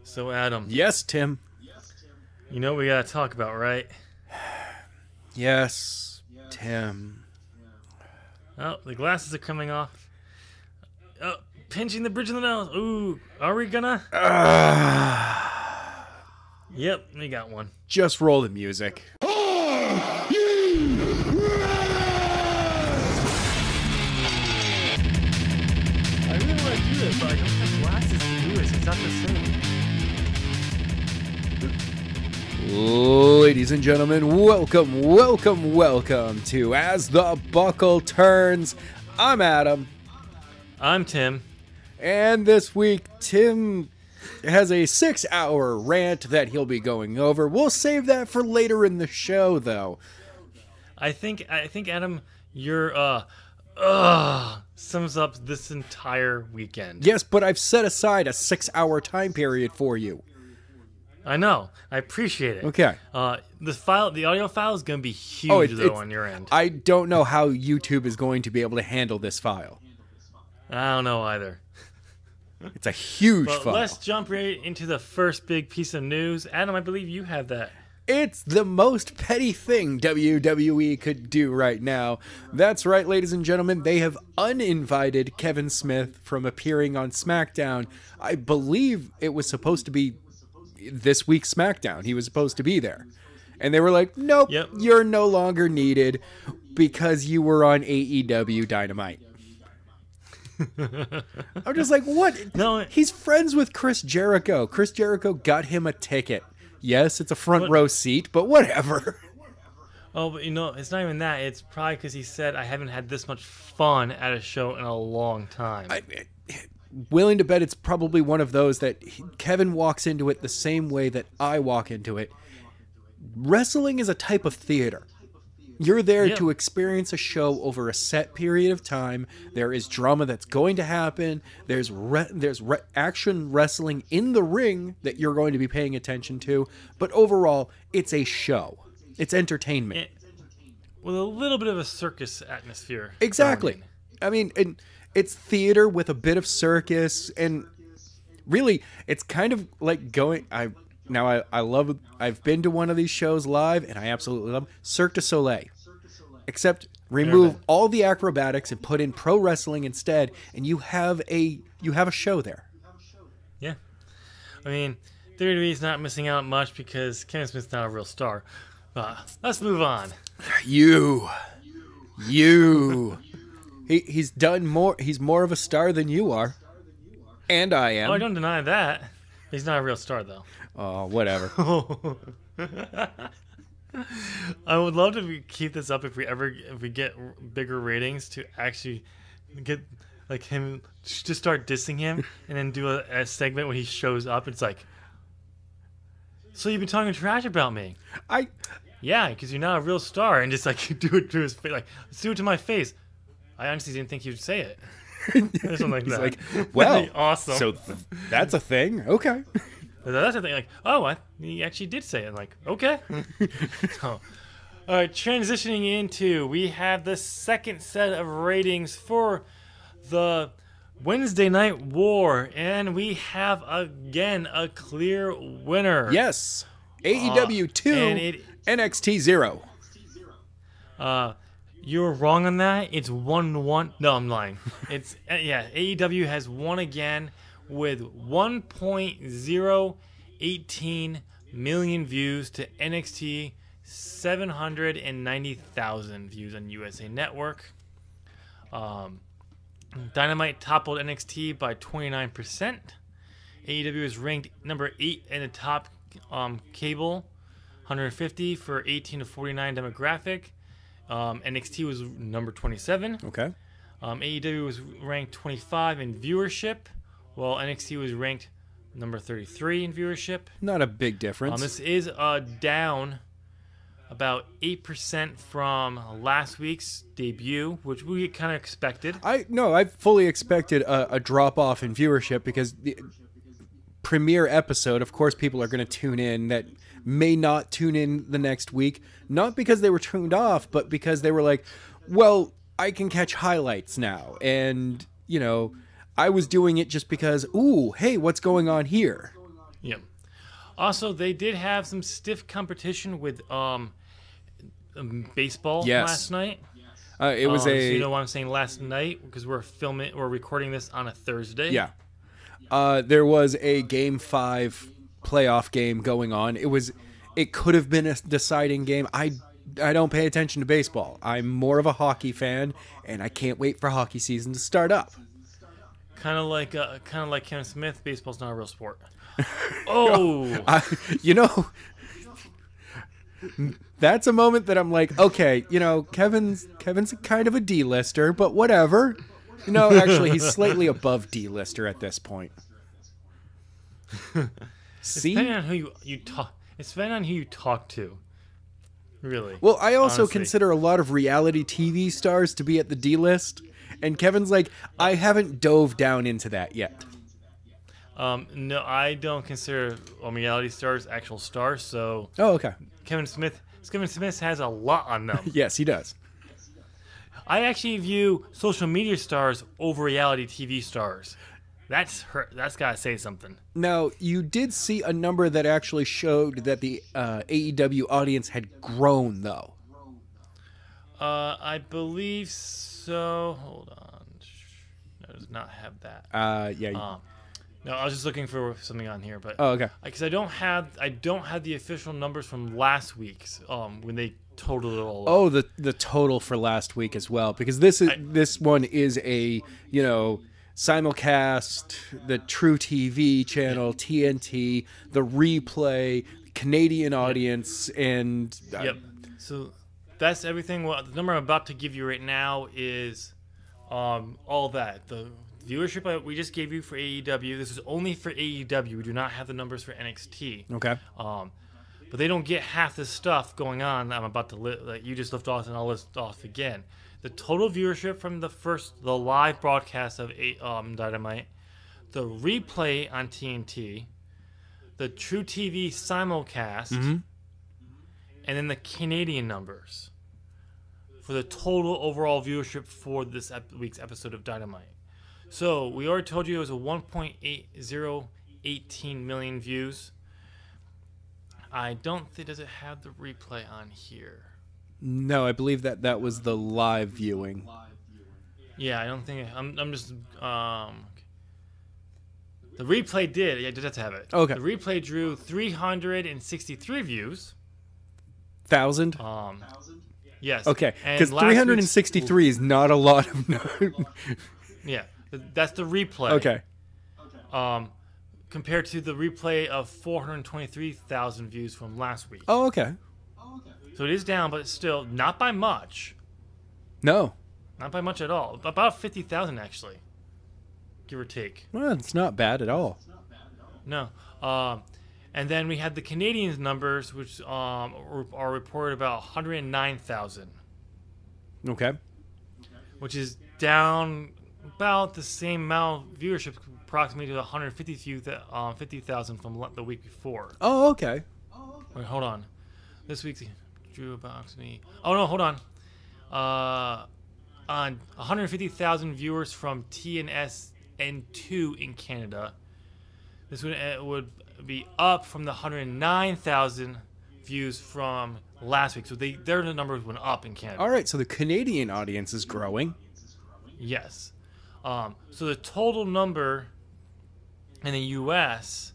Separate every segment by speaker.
Speaker 1: So, Adam,
Speaker 2: Yes, Tim.
Speaker 1: you know what we gotta talk about, right?
Speaker 2: Yes, Tim.
Speaker 1: Oh, the glasses are coming off. Oh, pinching the bridge of the nose. Ooh, are we gonna? Yep, we got one.
Speaker 2: Just roll the music.
Speaker 1: I really want to do this, but I don't have glasses to do this. It's not the same.
Speaker 2: Ladies and gentlemen, welcome to As the Buckle Turns. I'm Adam.
Speaker 1: I'm Tim.
Speaker 2: And this week, Tim has a 6-hour rant that he'll be going over. We'll save that for later in the show, though.
Speaker 1: I think Adam, your sums up this entire weekend.
Speaker 2: Yes, but I've set aside a 6-hour time period for you.
Speaker 1: I know. I appreciate it.
Speaker 2: Okay.
Speaker 1: The audio file is going to be huge though on your end.
Speaker 2: I don't know how YouTube is going to be able to handle this file.
Speaker 1: I don't know either.
Speaker 2: It's a huge
Speaker 1: But
Speaker 2: file.
Speaker 1: let's jump right into the first big piece of news. Adam, I believe you have that.
Speaker 2: It's the most petty thing WWE could do right now. That's right, ladies and gentlemen. They have uninvited Kevin Smith from appearing on SmackDown. I believe it was supposed to be this week's SmackDown. He was supposed to be there. And they were like, nope,
Speaker 1: Yep.
Speaker 2: You're no longer needed because you were on AEW Dynamite. I'm just like, what?
Speaker 1: No,
Speaker 2: He's friends with Chris Jericho. Chris Jericho got him a ticket. Yes, it's a front row seat, but whatever.
Speaker 1: oh, but it's not even that. It's probably because he said, I haven't had this much fun at a show in a long time.
Speaker 2: Willing to bet it's probably one of those that Kevin walks into it the same way that I walk into it. Wrestling is a type of theater. You're there to experience a show over a set period of time. There is drama that's going to happen. There's action wrestling in the ring that you're going to be paying attention to. But overall, it's a show. It's entertainment.
Speaker 1: With a little bit of a circus atmosphere.
Speaker 2: Exactly. I mean, it's theater with a bit of circus. And really, it's kind of like going... I've been to one of these shows live, and I absolutely love Cirque du Soleil. Except remove all the acrobatics and put in pro wrestling instead, and you have a show there.
Speaker 1: Yeah. I mean, WWE's not missing out much because Kevin Smith's not a real star. Let's move on. He's
Speaker 2: done more. He's more of a star than you are, and I am.
Speaker 1: Oh, I don't deny that. He's not a real star, though.
Speaker 2: Oh, whatever.
Speaker 1: I would love to keep this up if we get bigger ratings to actually get like him to start dissing him and then do a segment when he shows up. It's like, so you've been talking trash about me? Yeah, because you're not a real star, and just like do it to his face, like let's do it to my face. I honestly didn't think you'd say it. Something like
Speaker 2: He's
Speaker 1: that.
Speaker 2: like, well,
Speaker 1: awesome.
Speaker 2: So that's a thing. Okay.
Speaker 1: That's the thing. Like, oh, he actually did say it. Like, okay. So, all right, transitioning into, we have the second set of ratings for the Wednesday Night War, and we have again a clear winner.
Speaker 2: Yes, AEW 2, NXT 0.
Speaker 1: You're wrong on that. It's 1-1. No, I'm lying. It's AEW has won again with 1.018 million views to NXT 790,000 views on USA Network. Dynamite toppled NXT by 29%. AEW is ranked number 8 in the top cable, 150 for 18 to 49 demographic. NXT was number 27.
Speaker 2: Okay.
Speaker 1: AEW was ranked 25 in viewership, while NXT was ranked number 33 in viewership.
Speaker 2: Not a big difference.
Speaker 1: This is down about 8% from last week's debut, which we kind of expected.
Speaker 2: I fully expected a drop-off in viewership because the premiere episode, of course, people are going to tune in that may not tune in the next week, not because they were tuned off, but because they were like, well, I can catch highlights now. And, I was doing it just because, ooh, hey, what's going on here?
Speaker 1: Yeah. Also, they did have some stiff competition with baseball
Speaker 2: Yes.
Speaker 1: last night.
Speaker 2: It was
Speaker 1: So you know what I'm saying last night because we're recording this on a Thursday.
Speaker 2: Yeah. There was a Game 5 playoff game going on. It could have been a deciding game. I don't pay attention to baseball. I'm more of a hockey fan, and I can't wait for hockey season to start up.
Speaker 1: Kind of like Kevin Smith. Baseball's not a real sport. Oh,
Speaker 2: That's a moment that I'm like, okay, Kevin's kind of a D-lister, but whatever. Actually, he's slightly above D-lister at this point. See?
Speaker 1: It's depending on who you talk. It's depending on who you talk to. Really.
Speaker 2: Well, I also
Speaker 1: honestly.
Speaker 2: consider a lot of reality TV stars to be at the D-list, and Kevin's like, I haven't dove down into that yet.
Speaker 1: No, I don't consider reality stars actual stars. So.
Speaker 2: Oh, okay.
Speaker 1: Kevin Smith has a lot on them.
Speaker 2: Yes, he does.
Speaker 1: I actually view social media stars over reality TV stars. That's gotta say something.
Speaker 2: Now, you did see a number that actually showed that the AEW audience had grown, though.
Speaker 1: I believe so. Hold on. No, it does not have that.
Speaker 2: Yeah.
Speaker 1: No, I was just looking for something on here, but
Speaker 2: okay.
Speaker 1: Because I don't have the official numbers from last week's when they totaled it all up.
Speaker 2: Oh, the total for last week as well, because this one is a simulcast, the True TV channel, TNT, the replay, Canadian audience, and
Speaker 1: yep. So that's everything. Well, the number I'm about to give you right now is all that the viewership we just gave you for AEW. This is only for AEW. We do not have the numbers for NXT.
Speaker 2: Okay.
Speaker 1: But they don't get half the stuff going on I'm about to that you just lift off, and I'll list off again. The total viewership from the live broadcast of Dynamite, the replay on TNT, the True TV simulcast, and then the Canadian numbers for the total overall viewership for this week's episode of Dynamite. So we already told you it was a 1.8018 million views. I don't think does it have the replay on here.
Speaker 2: No, I believe that was the live viewing.
Speaker 1: Yeah, I don't think I'm just the replay did. Yeah, it does have it.
Speaker 2: Okay.
Speaker 1: The replay drew 363 views.
Speaker 2: 1,000?
Speaker 1: Yes.
Speaker 2: Okay, because 363 is not a lot of.
Speaker 1: Yeah, that's the replay.
Speaker 2: Okay.
Speaker 1: Compared to the replay of 423,000 views from last week.
Speaker 2: Oh, okay.
Speaker 1: So it is down, but it's still not by much.
Speaker 2: No.
Speaker 1: Not by much at all. About 50,000 actually, give or take.
Speaker 2: Well, it's not bad at all.
Speaker 1: No. And then we had the Canadians numbers, which are reported about 109,000.
Speaker 2: Okay.
Speaker 1: Which is down about the same amount of viewership, approximately to 150,000 from the week before.
Speaker 2: Oh, okay.
Speaker 1: Wait, hold on. This week's drew about me. Oh no, hold on. On 150,000 viewers from TNSN2 in Canada. This would be up from the 109,000 views from last week. So their numbers went up in Canada.
Speaker 2: All right, so the Canadian audience is growing.
Speaker 1: Yes. So the total number in the U.S.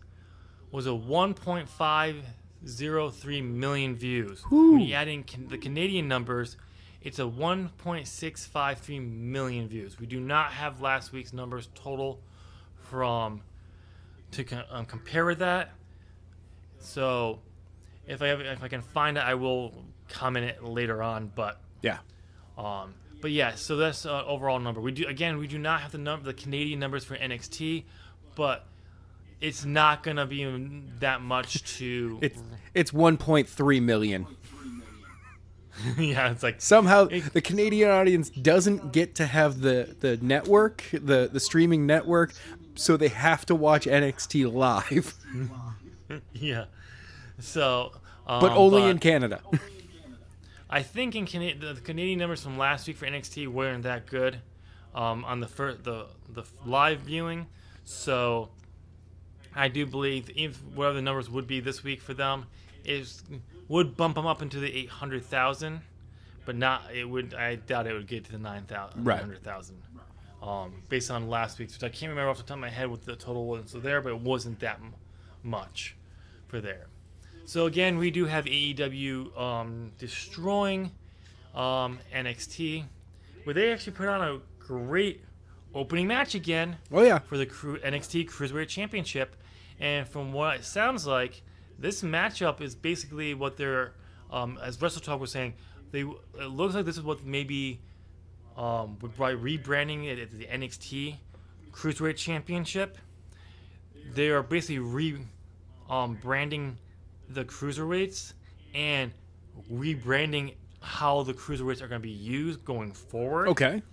Speaker 1: was a 1.503 million views.
Speaker 2: Woo.
Speaker 1: When you add in the Canadian numbers, it's a 1.653 million views. We do not have last week's numbers total to compare with that. So if I can find it, I will comment it later on. But
Speaker 2: yeah.
Speaker 1: But yeah, so that's overall number. We do not have the Canadian numbers for NXT, but it's not gonna be that much to.
Speaker 2: It's 1.3 million.
Speaker 1: Yeah, it's like
Speaker 2: somehow the Canadian audience doesn't get to have the network, the streaming network, so they have to watch NXT live.
Speaker 1: Yeah. So.
Speaker 2: But only in Canada.
Speaker 1: I think in the Canadian numbers from last week for NXT weren't that good on the live viewing. So I do believe if whatever the numbers would be this week for them would bump them up into the 800,000, but not it would. I doubt it would get to the 900,000. Based on last week's, which I can't remember off the top of my head what the total was there, but it wasn't that much for there. So again, we do have AEW destroying NXT, where they actually put on a great opening match again.
Speaker 2: Oh yeah,
Speaker 1: for the NXT Cruiserweight Championship, and from what it sounds like, this matchup is basically what they're, as Wrestle Talk was saying, it looks like this is what maybe by rebranding it as the NXT Cruiserweight Championship, they are basically branding the cruiserweights and rebranding how the cruiserweights are going to be used going forward.
Speaker 2: Okay.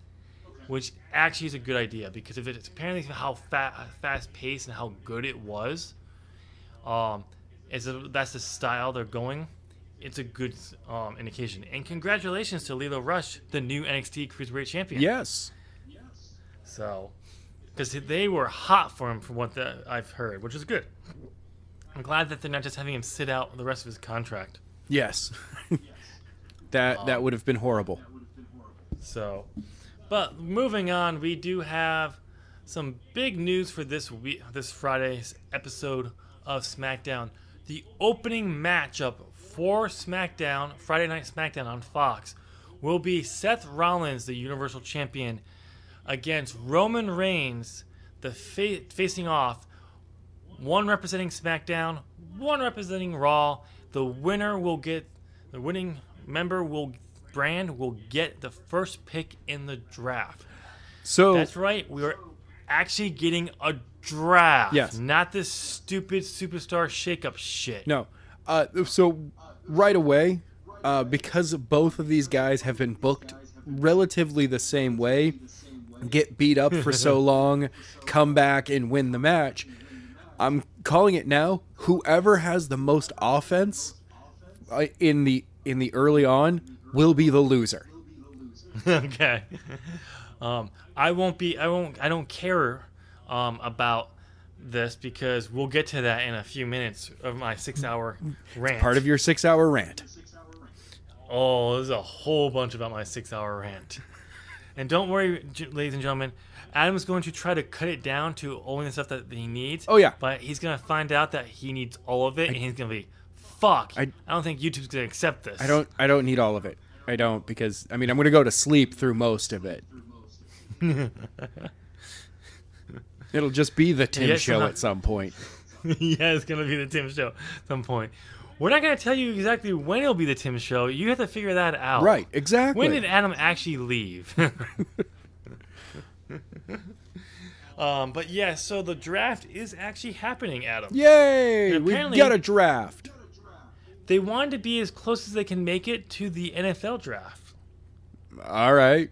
Speaker 1: Which actually is a good idea, because if it's apparently how fast paced and how good it was, that's the style they're going. It's a good indication. And congratulations to Lilo Rush, the new NXT Cruiserweight Champion.
Speaker 2: Yes.
Speaker 1: So, because they were hot for him from what I've heard, which is good. I'm glad that they're not just having him sit out the rest of his contract.
Speaker 2: Yes. that would have been horrible.
Speaker 1: So, but moving on, we do have some big news for this Friday's episode of SmackDown. The opening matchup for SmackDown, Friday Night SmackDown on Fox, will be Seth Rollins, the Universal Champion, against Roman Reigns, facing off, one representing SmackDown, one representing Raw. The winning brand will get the first pick in the draft.
Speaker 2: So
Speaker 1: that's right, we are actually getting a draft.
Speaker 2: Yes.
Speaker 1: Not this stupid superstar shakeup shit.
Speaker 2: No. So right away, because both of these guys have been booked relatively the same way, get beat up for so long, come back and win the match, I'm calling it now. Whoever has the most offense in the early on will be the loser.
Speaker 1: Okay. I don't care about this, because we'll get to that in a few minutes of my 6-hour rant.
Speaker 2: Part of your 6-hour rant.
Speaker 1: Oh, there's a whole bunch about my 6-hour rant. And don't worry, ladies and gentlemen, Adam's going to try to cut it down to only the stuff that he needs.
Speaker 2: Oh, yeah.
Speaker 1: But he's going to find out that he needs all of it, and he's going to be, fuck, I don't think YouTube's going to accept this.
Speaker 2: I don't need all of it. I don't, because, I'm going to go to sleep through most of it. It'll just be the Tim show at some point.
Speaker 1: Yeah, it's going to be the Tim show at some point. We're not going to tell you exactly when it'll be the Tim show. You have to figure that out.
Speaker 2: Right, exactly.
Speaker 1: When did Adam actually leave? But yeah, so the draft is actually happening, Adam.
Speaker 2: Yay! We got a draft.
Speaker 1: They wanted to be as close as they can make it to the NFL draft.
Speaker 2: All right.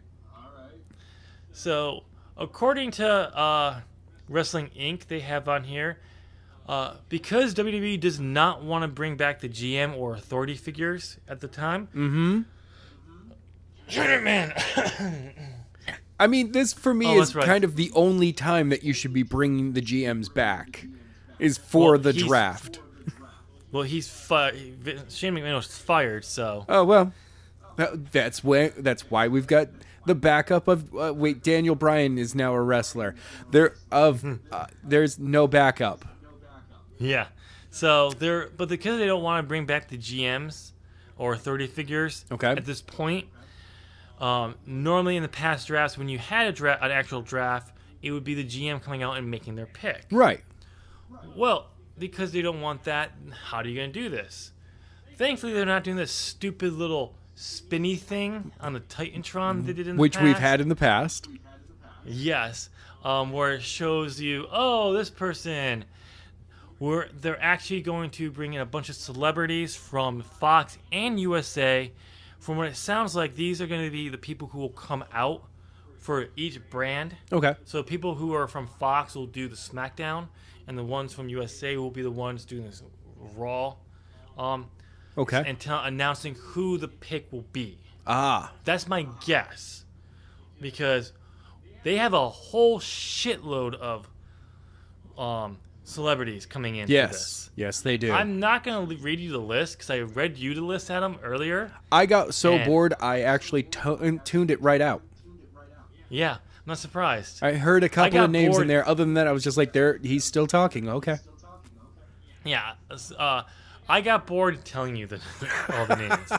Speaker 1: So, according to Wrestling Inc., they have on here, because WWE does not want to bring back the GM or authority figures at the time.
Speaker 2: Mm-hmm.
Speaker 1: Man.
Speaker 2: I mean, this for me is kind of the only time that you should be bringing the GMs back, is for the draft.
Speaker 1: Well, he's Shane McMahon was fired, so.
Speaker 2: Oh well, that's why we've got the backup of Daniel Bryan is now a wrestler. There's no backup.
Speaker 1: Yeah, so but because they don't want to bring back the GMs or authority figures at this point. Normally in the past drafts, when you had an actual draft, it would be the GM coming out and making their pick.
Speaker 2: Right.
Speaker 1: Well, because they don't want that, how are you going to do this? Thankfully, they're not doing this stupid little spinny thing on the Titantron they did in the past.
Speaker 2: Which we've had in the past.
Speaker 1: Yes. Where it shows you, this person. They're actually going to bring in a bunch of celebrities from Fox and USA. From what it sounds like, these are going to be the people who will come out for each brand. Okay. So people who are from Fox will do the SmackDown, and the ones from USA will be the ones doing this Raw. Okay. And announcing who the pick will be. That's my guess. Because they have a whole shitload of celebrities coming in for
Speaker 2: Yes.
Speaker 1: this.
Speaker 2: Yes, they do.
Speaker 1: I'm not going to read you the list because I read you the list, Adam, earlier.
Speaker 2: I got so bored, I actually tuned it right out.
Speaker 1: Yeah, I'm not surprised.
Speaker 2: I heard a couple of names
Speaker 1: bored.
Speaker 2: in there. Other than that, I was just like, "There, he's still talking." Okay.
Speaker 1: Yeah, I got bored telling you all the names.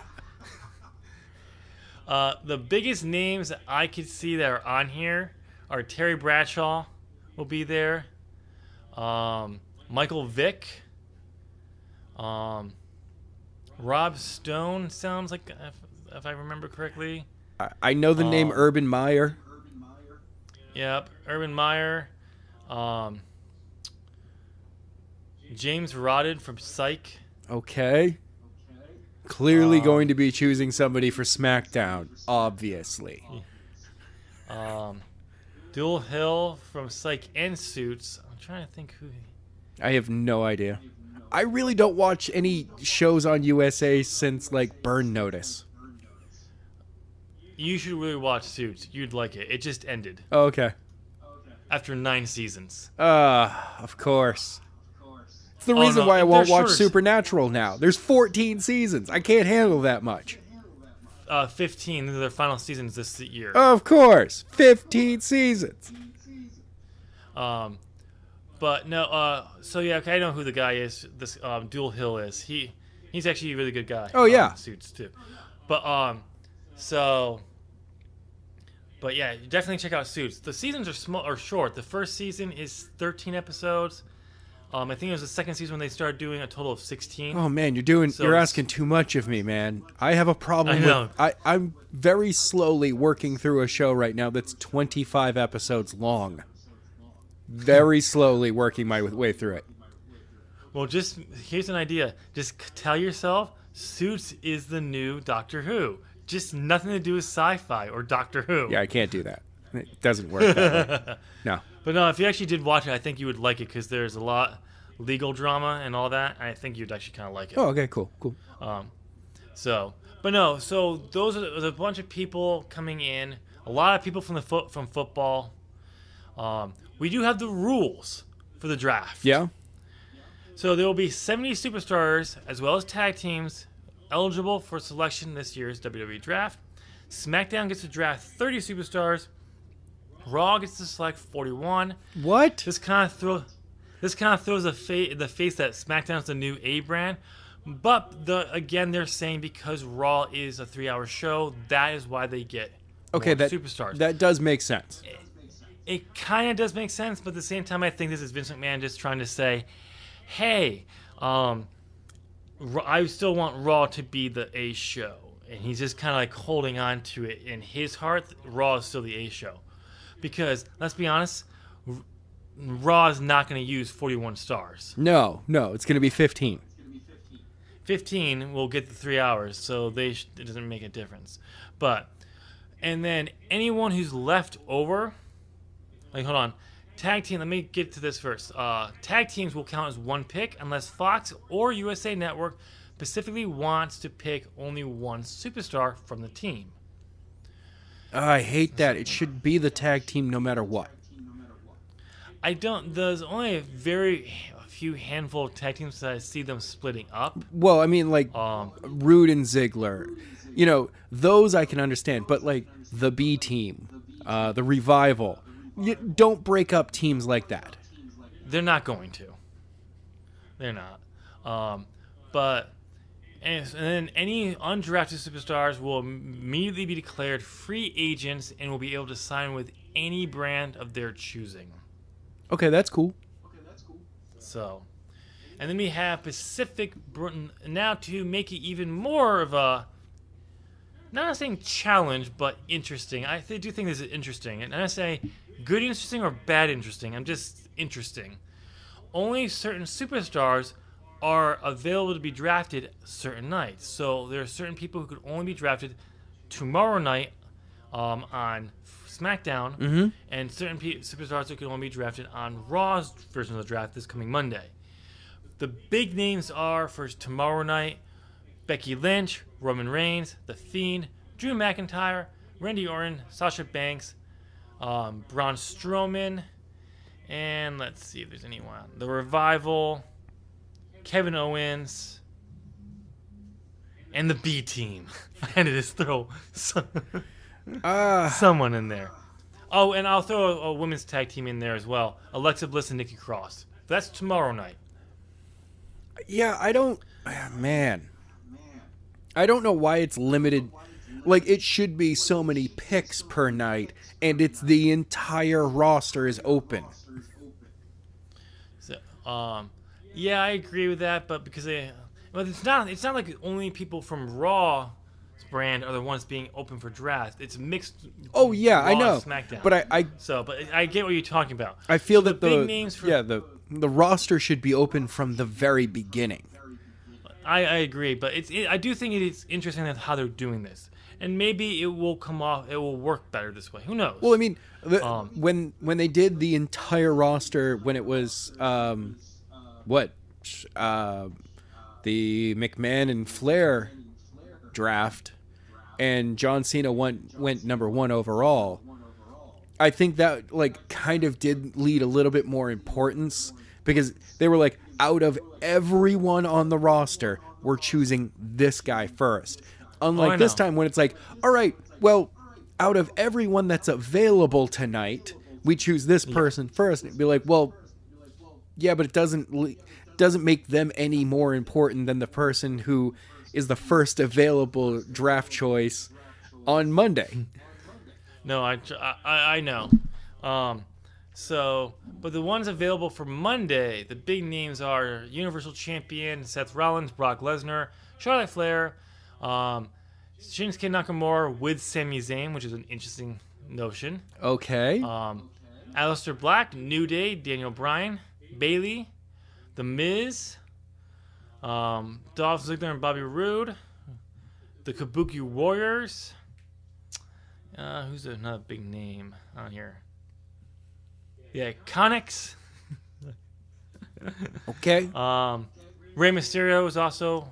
Speaker 1: The biggest names that I could see that are on here are Terry Bradshaw will be there. Michael Vick. Rob Stone sounds like, if I remember correctly.
Speaker 2: I know the name Urban Meyer.
Speaker 1: Yep, Urban Meyer. James Rodden from Psych.
Speaker 2: Okay. Clearly going to be choosing somebody for SmackDown, obviously.
Speaker 1: Dual Hill from Psych and Suits. I'm trying to think who.
Speaker 2: I have no idea. I really don't watch any shows on USA since, like, Burn Notice.
Speaker 1: You should really watch Suits. You'd like it. It just ended.
Speaker 2: Oh, okay.
Speaker 1: After 9 seasons.
Speaker 2: Of course. It's the reason why I won't watch Supernatural now. There's 14 seasons. I can't handle that much.
Speaker 1: 15. These are their final seasons this year.
Speaker 2: Of course. 15 seasons.
Speaker 1: But no, so yeah, okay, I know who the guy is. This Dual Hill is. He's actually a really good guy.
Speaker 2: Oh yeah.
Speaker 1: Suits too. But but yeah, definitely check out Suits. The seasons are small or short. The first season is 13 episodes. I think it was the second season when they started doing a total of 16.
Speaker 2: Oh man, you're asking too much of me, man. I have a problem with I'm very slowly working through a show right now that's 25 episodes long. Very slowly working my way through it.
Speaker 1: Well, here's an idea. Just tell yourself Suits is the new Doctor Who. Just nothing to do with sci-fi or Doctor Who.
Speaker 2: Yeah, I can't do that. It doesn't work that way. No.
Speaker 1: But no, if you actually did watch it, I think you would like it because there's a lot legal drama and all that. And I think you'd actually kind of like it.
Speaker 2: Oh, okay, cool.
Speaker 1: So those are a bunch of people coming in. A lot of people from football. We do have the rules for the draft.
Speaker 2: Yeah.
Speaker 1: So there will be 70 superstars as well as tag teams eligible for selection this year's WWE draft. SmackDown gets to draft 30 superstars. Raw gets to select 41.
Speaker 2: What?
Speaker 1: This kind of throws the face that SmackDown's the new A brand. But again, they're saying because Raw is a 3-hour show, that is why they get more superstars. That does make sense. It kind of does make sense, but at the same time, I think this is Vince McMahon just trying to say, hey, I still want Raw to be the A show. And he's just kind of like holding on to it. In his heart, Raw is still the A show. Because, let's be honest, Raw is not going to use 41 stars.
Speaker 2: No, it's going to be 15.
Speaker 1: 15 will get the 3 hours, so it doesn't make a difference. And then anyone who's left over, hold on, tag team, let me get to this first. Tag teams will count as one pick unless Fox or USA Network specifically wants to pick only one superstar from the team.
Speaker 2: I hate that. It should be the tag team no matter what.
Speaker 1: There's only a few handful of tag teams that I see them splitting up.
Speaker 2: Well, I mean, like, Rude and Ziggler. Those I can understand. But, like, the B team, the Revival. You don't break up teams like that.
Speaker 1: They're not going to. They're not. And then any undrafted superstars will immediately be declared free agents and will be able to sign with any brand of their choosing.
Speaker 2: Okay, that's cool.
Speaker 1: So, and then we have Pacific now to make it even more of a, not saying challenge, but interesting. I do think this is interesting. And I say good interesting or bad interesting. I'm just interesting. Only certain superstars are available to be drafted certain nights. So there are certain people who could only be drafted tomorrow night on SmackDown, and certain superstars who could only be drafted on Raw's version of the draft this coming Monday. The big names are, for tomorrow night, Becky Lynch, Roman Reigns, The Fiend, Drew McIntyre, Randy Orton, Sasha Banks, Braun Strowman, And let's see if there's anyone. The Revival, Kevin Owens, and the B Team. I had to just throw someone in there. Oh, and I'll throw a women's tag team in there as well. Alexa Bliss and Nikki Cross. That's tomorrow night.
Speaker 2: Yeah, I don't know why it's limited. Like, it should be so many picks per night, and it's the entire roster is open.
Speaker 1: So, yeah, I agree with that, but because it's not like only people from Raw's brand are the ones being open for draft. It's mixed.
Speaker 2: Oh yeah,
Speaker 1: Raw
Speaker 2: I know.
Speaker 1: and SmackDown.
Speaker 2: But
Speaker 1: I get what you're talking about.
Speaker 2: I feel
Speaker 1: so
Speaker 2: that
Speaker 1: the big names for,
Speaker 2: the roster should be open from the very beginning.
Speaker 1: I agree, but I do think it is interesting that how they're doing this, and maybe it will come off. It will work better this way. Who knows?
Speaker 2: Well, I mean, when they did the entire roster, when it was the McMahon and Flair draft, and John Cena went number 1 overall, I think that like kind of did lead a little bit more importance, because they were like, out of everyone on the roster, we're choosing this guy first. Unlike this time when it's like, all right, well, out of everyone that's available tonight, we choose this person first. And it'd be like, well, yeah, but it doesn't make them any more important than the person who is the first available draft choice on Monday.
Speaker 1: No, I know. But the ones available for Monday, the big names are Universal Champion Seth Rollins, Brock Lesnar, Charlotte Flair, Shinsuke Nakamura with Sami Zayn, which is an interesting notion.
Speaker 2: Okay.
Speaker 1: Aleister Black, New Day, Daniel Bryan, Bayley, The Miz, Dolph Ziggler and Bobby Roode, the Kabuki Warriors. Who's another big name on here? Yeah, Iconics.
Speaker 2: Okay.
Speaker 1: Rey Mysterio is also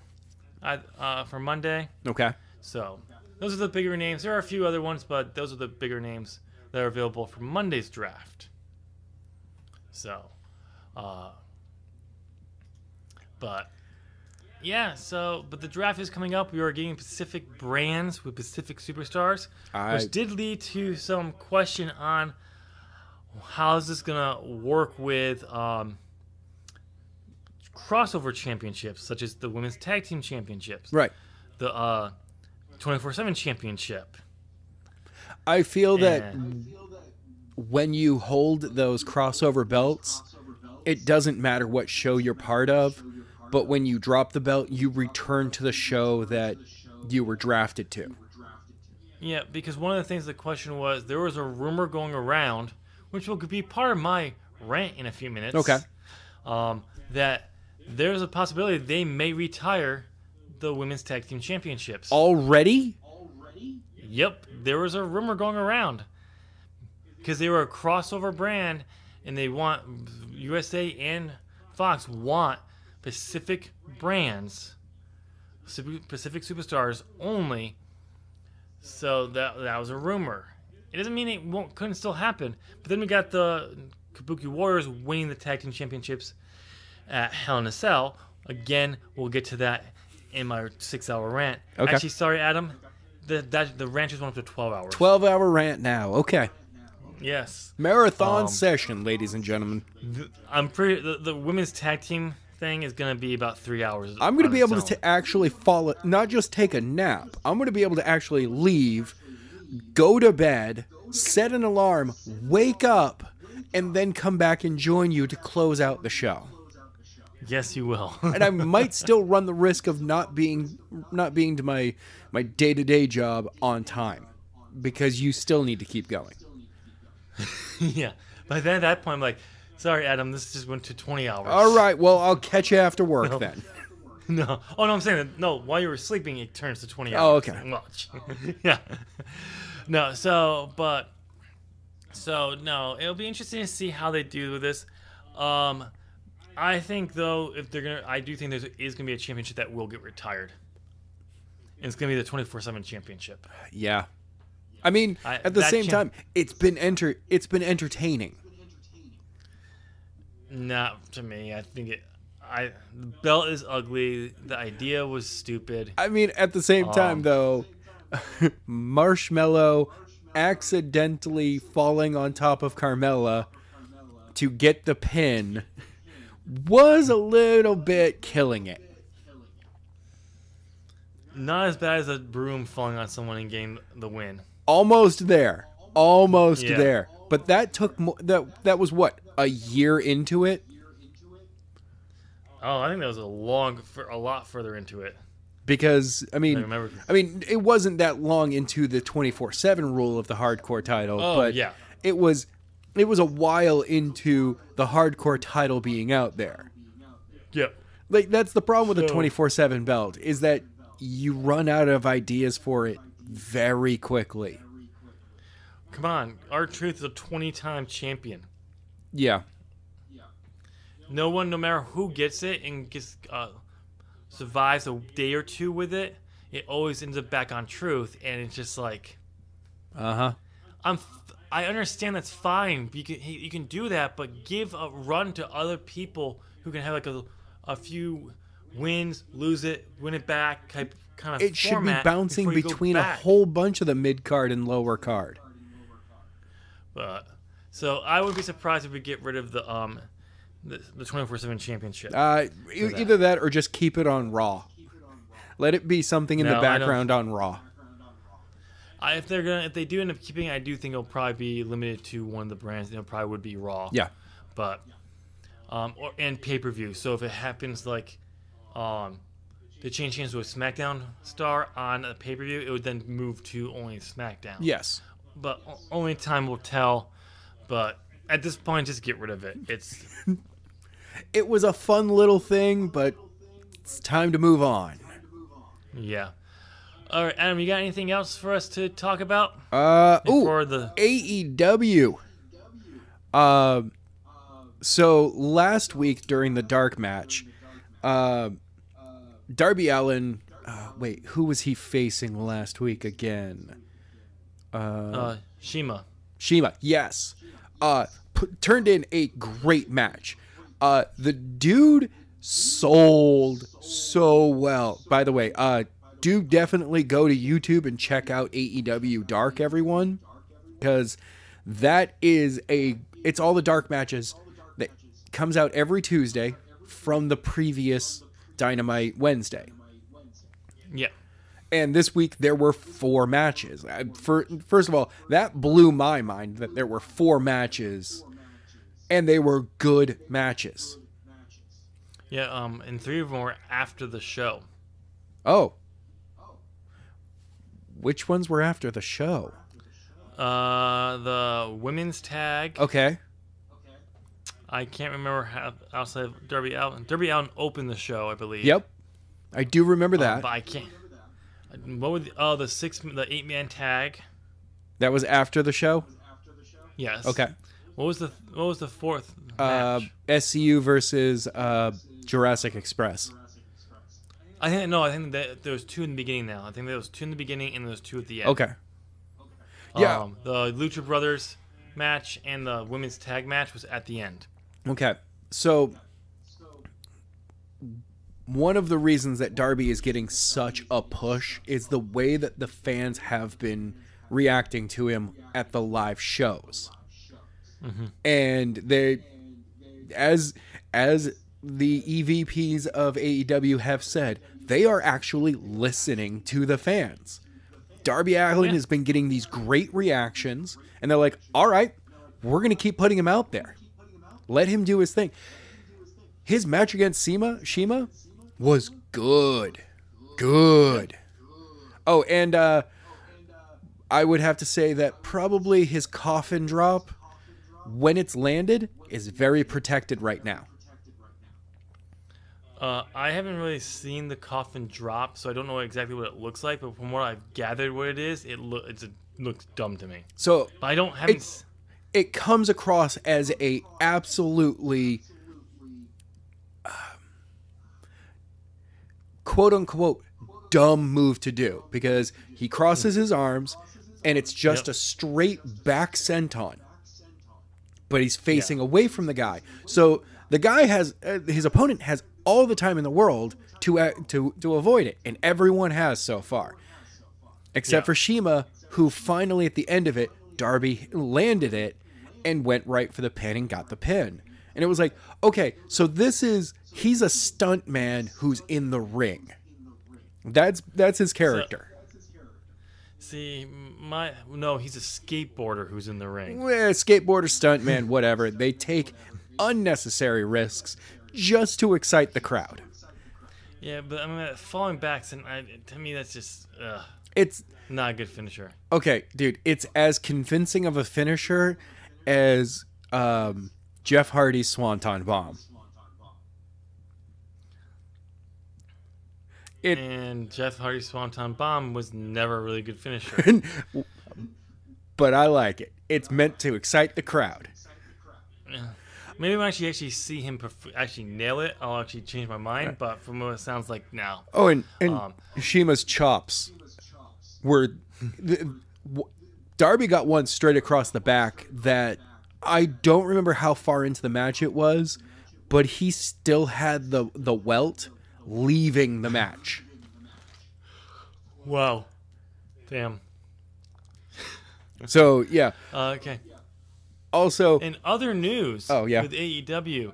Speaker 1: for Monday.
Speaker 2: Okay.
Speaker 1: So those are the bigger names. There are a few other ones, but those are the bigger names that are available for Monday's draft. So, but the draft is coming up. We are getting specific brands with specific superstars, which did lead to some question on how is this gonna work with crossover championships, such as the women's tag team championships,
Speaker 2: right?
Speaker 1: The 24/7 championship.
Speaker 2: I feel that when you hold those crossover belts, it doesn't matter what show you're part of, but when you drop the belt, you return to the show that you were drafted to.
Speaker 1: Yeah, because one of the things the question was, there was a rumor going around, which will be part of my rant in a few minutes.
Speaker 2: Okay.
Speaker 1: That there's a possibility they may retire the women's tag team championships.
Speaker 2: Already?
Speaker 1: Yep, there was a rumor going around because they were a crossover brand, and they want USA and Fox want Pacific brands, Pacific superstars only. So that was a rumor. It doesn't mean it couldn't still happen. But then we got the Kabuki Warriors winning the tag team championships at Hell in a Cell. Again, we'll get to that in my 6-hour rant.
Speaker 2: Okay.
Speaker 1: Actually, sorry, Adam. The rant just went up to 12 hours.
Speaker 2: 12-hour rant now. Okay.
Speaker 1: Yes.
Speaker 2: Marathon session, ladies and gentlemen.
Speaker 1: The women's tag team thing is going to be about 3 hours.
Speaker 2: I'm going to be able to actually follow, not just take a nap. I'm going to be able to actually leave, go to bed, set an alarm, wake up, and then come back and join you to close out the show.
Speaker 1: Yes, you will.
Speaker 2: And I might still run the risk of not being to my day-to-day job on time, because you still need to keep going.
Speaker 1: Yeah. By then, at that point, I'm like, sorry, Adam, this just went to 20 hours.
Speaker 2: All right, well, I'll catch you after work then.
Speaker 1: No. Oh, no, I'm saying that, no, while you were sleeping, it turns to 20 hours.
Speaker 2: Oh, okay.
Speaker 1: Much. Yeah. No, no, it'll be interesting to see how they do with this. I think, though, I do think there is going to be a championship that will get retired. And it's going to be the 24/7 championship.
Speaker 2: Yeah. I mean, at the same time, it's been entertaining.
Speaker 1: Not to me. I think the belt is ugly. The idea was stupid.
Speaker 2: I mean, at the same time, though, Marshmello accidentally falling on top of Carmella to get the pin was a little bit killing it.
Speaker 1: Not as bad as a broom falling on someone and getting the win.
Speaker 2: Almost there. Almost there. But that took that was what, a year into it?
Speaker 1: Oh, I think that was a lot further into it.
Speaker 2: Because I mean, it wasn't that long into the 24/7 rule of the hardcore title, but it was a while into the hardcore title being out there.
Speaker 1: Yep.
Speaker 2: Like, that's the problem with the 24/7 belt, is that you run out of ideas for it very quickly.
Speaker 1: Come on, R-Truth is a 20-time champion.
Speaker 2: Yeah.
Speaker 1: No one, no matter who gets it and gets survives a day or two with it, it always ends up back on Truth, and it's just like, I understand that's fine. You can do that, but give a run to other people who can have like a few wins, lose it, win it back, kind of.
Speaker 2: It should be bouncing between a whole bunch of the mid card and lower card.
Speaker 1: So I would be surprised if we get rid of the 24/7 championship.
Speaker 2: Either that or just keep it on Raw. Let it be something in the background on Raw.
Speaker 1: If they do end up keeping it, I do think it'll probably be limited to one of the brands. It probably would be Raw.
Speaker 2: Yeah.
Speaker 1: But and pay-per-view. So if it happens like they change hands to a SmackDown star on a pay-per-view, it would then move to only SmackDown.
Speaker 2: Yes.
Speaker 1: But only time will tell. But at this point, just get rid of it.
Speaker 2: It was a fun little thing, but it's time to move on.
Speaker 1: Yeah. All right, Adam, you got anything else for us to talk about?
Speaker 2: AEW. So last week during the dark match, Darby Allin. Wait, who was he facing last week again?
Speaker 1: Shima.
Speaker 2: Yes. Turned in a great match. The dude sold so well. By the way, do definitely go to YouTube and check out AEW Dark, everyone, because it's all the dark matches that comes out every Tuesday from the previous Dynamite Wednesday.
Speaker 1: Yeah.
Speaker 2: And this week there were 4 matches. First of all, that blew my mind that there were 4 matches, and they were good matches.
Speaker 1: Yeah, and 3 of them were after the show.
Speaker 2: Oh. Which ones were after the show?
Speaker 1: The women's tag.
Speaker 2: Okay.
Speaker 1: I can't remember how outside of Darby Allin. Darby Allin opened the show, I believe.
Speaker 2: Yep. I do remember that.
Speaker 1: But I can't. What was the 8-man tag?
Speaker 2: That was after the show?
Speaker 1: Yes.
Speaker 2: Okay.
Speaker 1: What was the 4th match?
Speaker 2: SCU versus Jurassic Express.
Speaker 1: I think that there was 2 in the beginning now. I think there was 2 in the beginning and there was 2 at the end.
Speaker 2: Okay. Yeah.
Speaker 1: The Lucha Brothers match and the women's tag match was at the end.
Speaker 2: Okay. So one of the reasons that Darby is getting such a push is the way that the fans have been reacting to him at the live shows. Mm-hmm. And they, as the EVPs of AEW have said, they are actually listening to the fans. Darby Allin has been getting these great reactions, and they're like, all right, we're going to keep putting him out there. Let him do his thing. His match against Shima was good. Good. Oh, and I would have to say that probably his coffin drop, when it's landed, is very protected right now.
Speaker 1: I haven't really seen the coffin drop, so I don't know exactly what it looks like. But from what I've gathered, what it is, it looks dumb to me.
Speaker 2: So
Speaker 1: haven't.
Speaker 2: It comes across as a absolutely quote unquote dumb move to do, because he crosses his arms and it's just a straight back senton, but he's facing away from the guy. So The guy has his opponent has all the time in the world to avoid it, and everyone has so far, except for Shima, who finally at the end of it, Darby landed it and went right for the pin and got the pin. And it was like, okay, so he's a stunt man who's in the ring. That's his character.
Speaker 1: See, he's a skateboarder who's in the ring.
Speaker 2: Skateboarder, stunt man, whatever. They take unnecessary risks just to excite the crowd.
Speaker 1: Yeah, but I mean, falling back, to me, that's just
Speaker 2: it's
Speaker 1: not a good finisher.
Speaker 2: Okay, dude, it's as convincing of a finisher as Jeff Hardy's Swanton Bomb.
Speaker 1: And Jeff Hardy's Swanton Bomb was never a really good finisher.
Speaker 2: But I like it. It's meant to excite the crowd.
Speaker 1: Yeah. Maybe when I actually see him actually nail it, I'll actually change my mind. But from what it sounds like now.
Speaker 2: Oh, and Shima's chops were... Darby got one straight across the back that I don't remember how far into the match it was, but he still had the welt leaving the match.
Speaker 1: Wow. Damn.
Speaker 2: So, yeah.
Speaker 1: Okay.
Speaker 2: Also,
Speaker 1: in other news,
Speaker 2: with
Speaker 1: AEW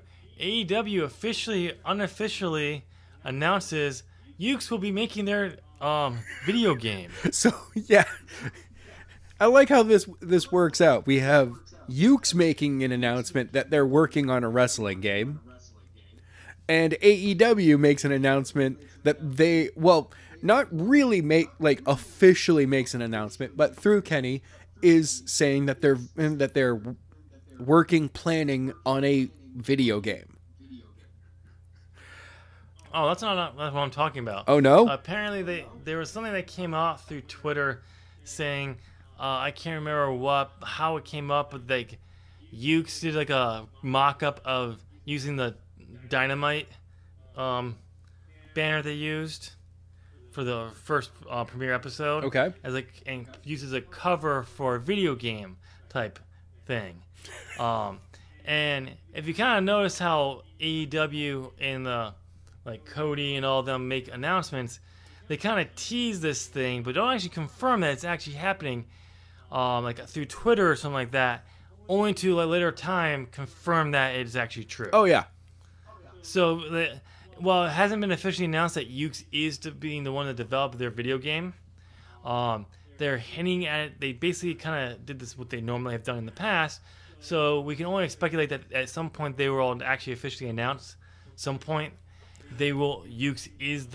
Speaker 1: unofficially announces Ukes will be making their video game.
Speaker 2: So, yeah. I like how this works out. We have Ukes making an announcement that they're working on a wrestling game. And AEW makes an announcement that they, not really officially makes an announcement, but through Kenny is saying that they're planning on a video game.
Speaker 1: Oh, that's not what I'm talking about.
Speaker 2: Oh no!
Speaker 1: Apparently, there was something that came out through Twitter saying, I can't remember how it came up, but like Ukes did like a mock-up of using the Dynamite banner they used for the first premiere episode.
Speaker 2: Okay.
Speaker 1: And uses a cover for a video game type thing. And if you kind of notice how AEW and Cody and all of them make announcements, they kind of tease this thing, but don't actually confirm that it's actually happening, through Twitter or something like that, only to later time confirm that it's actually true.
Speaker 2: Oh yeah.
Speaker 1: So, it hasn't been officially announced that Ukes is being the one to develop their video game. They're hinting at it. They basically kind of did this what they normally have done in the past. So we can only speculate that at some point they will actually officially announce. Some point Ukes is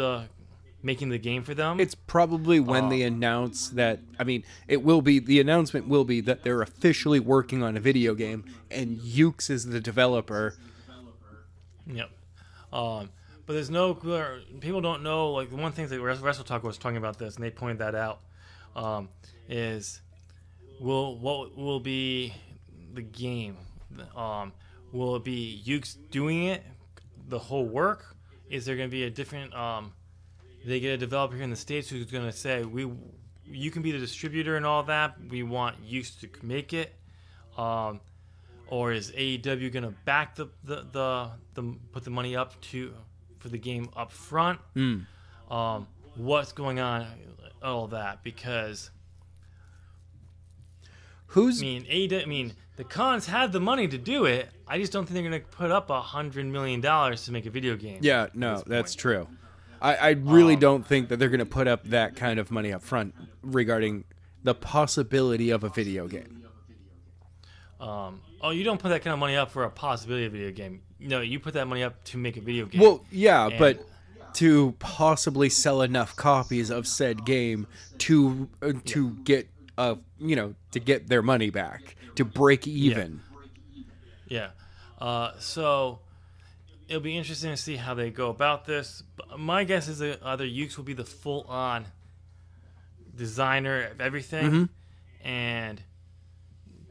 Speaker 1: making the game for them.
Speaker 2: It's probably when they announce that. I mean, the announcement will be that they're officially working on a video game, and Ukes is the developer.
Speaker 1: Yep. But there's no people don't know. Like the one thing that Wrestle Talk was talking about this, and they pointed that out, is what will be the game? Will it be Ukes doing it, the whole work? Is there going to be a different? They get a developer here in the States who's going to say you can be the distributor and all that. We want Ukes to make it. Or is AEW going to back the put the money up for the game up front? What's going on? All that because the cons have the money to do it. I just don't think they're going to put up $100 million to make a video game.
Speaker 2: Yeah, no, that's true. I really don't think that they're going to put up that kind of money up front regarding the possibility of a video game.
Speaker 1: You don't put that kind of money up for a possibility of a video game. No, you put that money up to make a video game.
Speaker 2: Well, yeah, but to possibly sell enough copies of said game to get to get their money back, to break even.
Speaker 1: Yeah. So it'll be interesting to see how they go about this. But my guess is that either Ukes will be the full-on designer of everything, and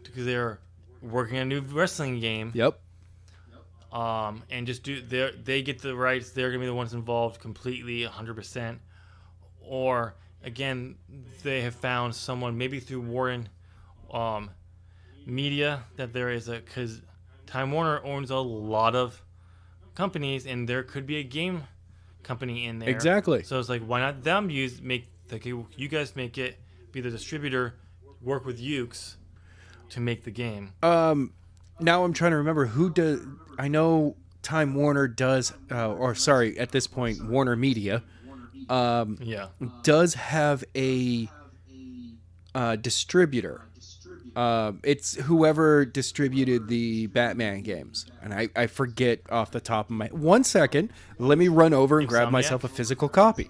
Speaker 1: because they're working on a new wrestling game.
Speaker 2: Yep.
Speaker 1: And just they get the rights. They're gonna be the ones involved completely, 100%. Or again, they have found someone maybe through Warren Media that there is because Time Warner owns a lot of companies, and there could be a game company in there.
Speaker 2: Exactly.
Speaker 1: So it's like, why not them you guys make it, be the distributor, work with Ukes to make the game.
Speaker 2: Now I'm trying to remember who does. I know Time Warner does, at this point, Warner Media, does have a distributor. It's whoever distributed the Batman games, and I forget off the top of my. 1 second, let me run over and grab myself a physical copy.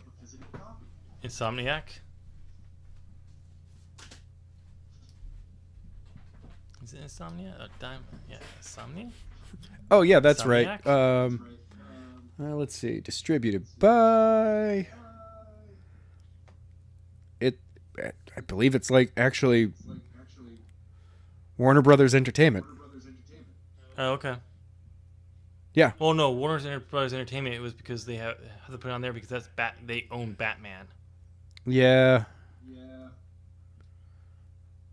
Speaker 1: Insomniac. Is it Insomniac? Yeah, Insomniac.
Speaker 2: Oh yeah, that's
Speaker 1: Insomniac?
Speaker 2: right. Let's see, distributed by it. I believe it's actually Warner Brothers Entertainment.
Speaker 1: Oh, okay.
Speaker 2: Yeah.
Speaker 1: Well, no, Warner Brothers Entertainment. It was because they have to put it on there because they own Batman.
Speaker 2: Yeah.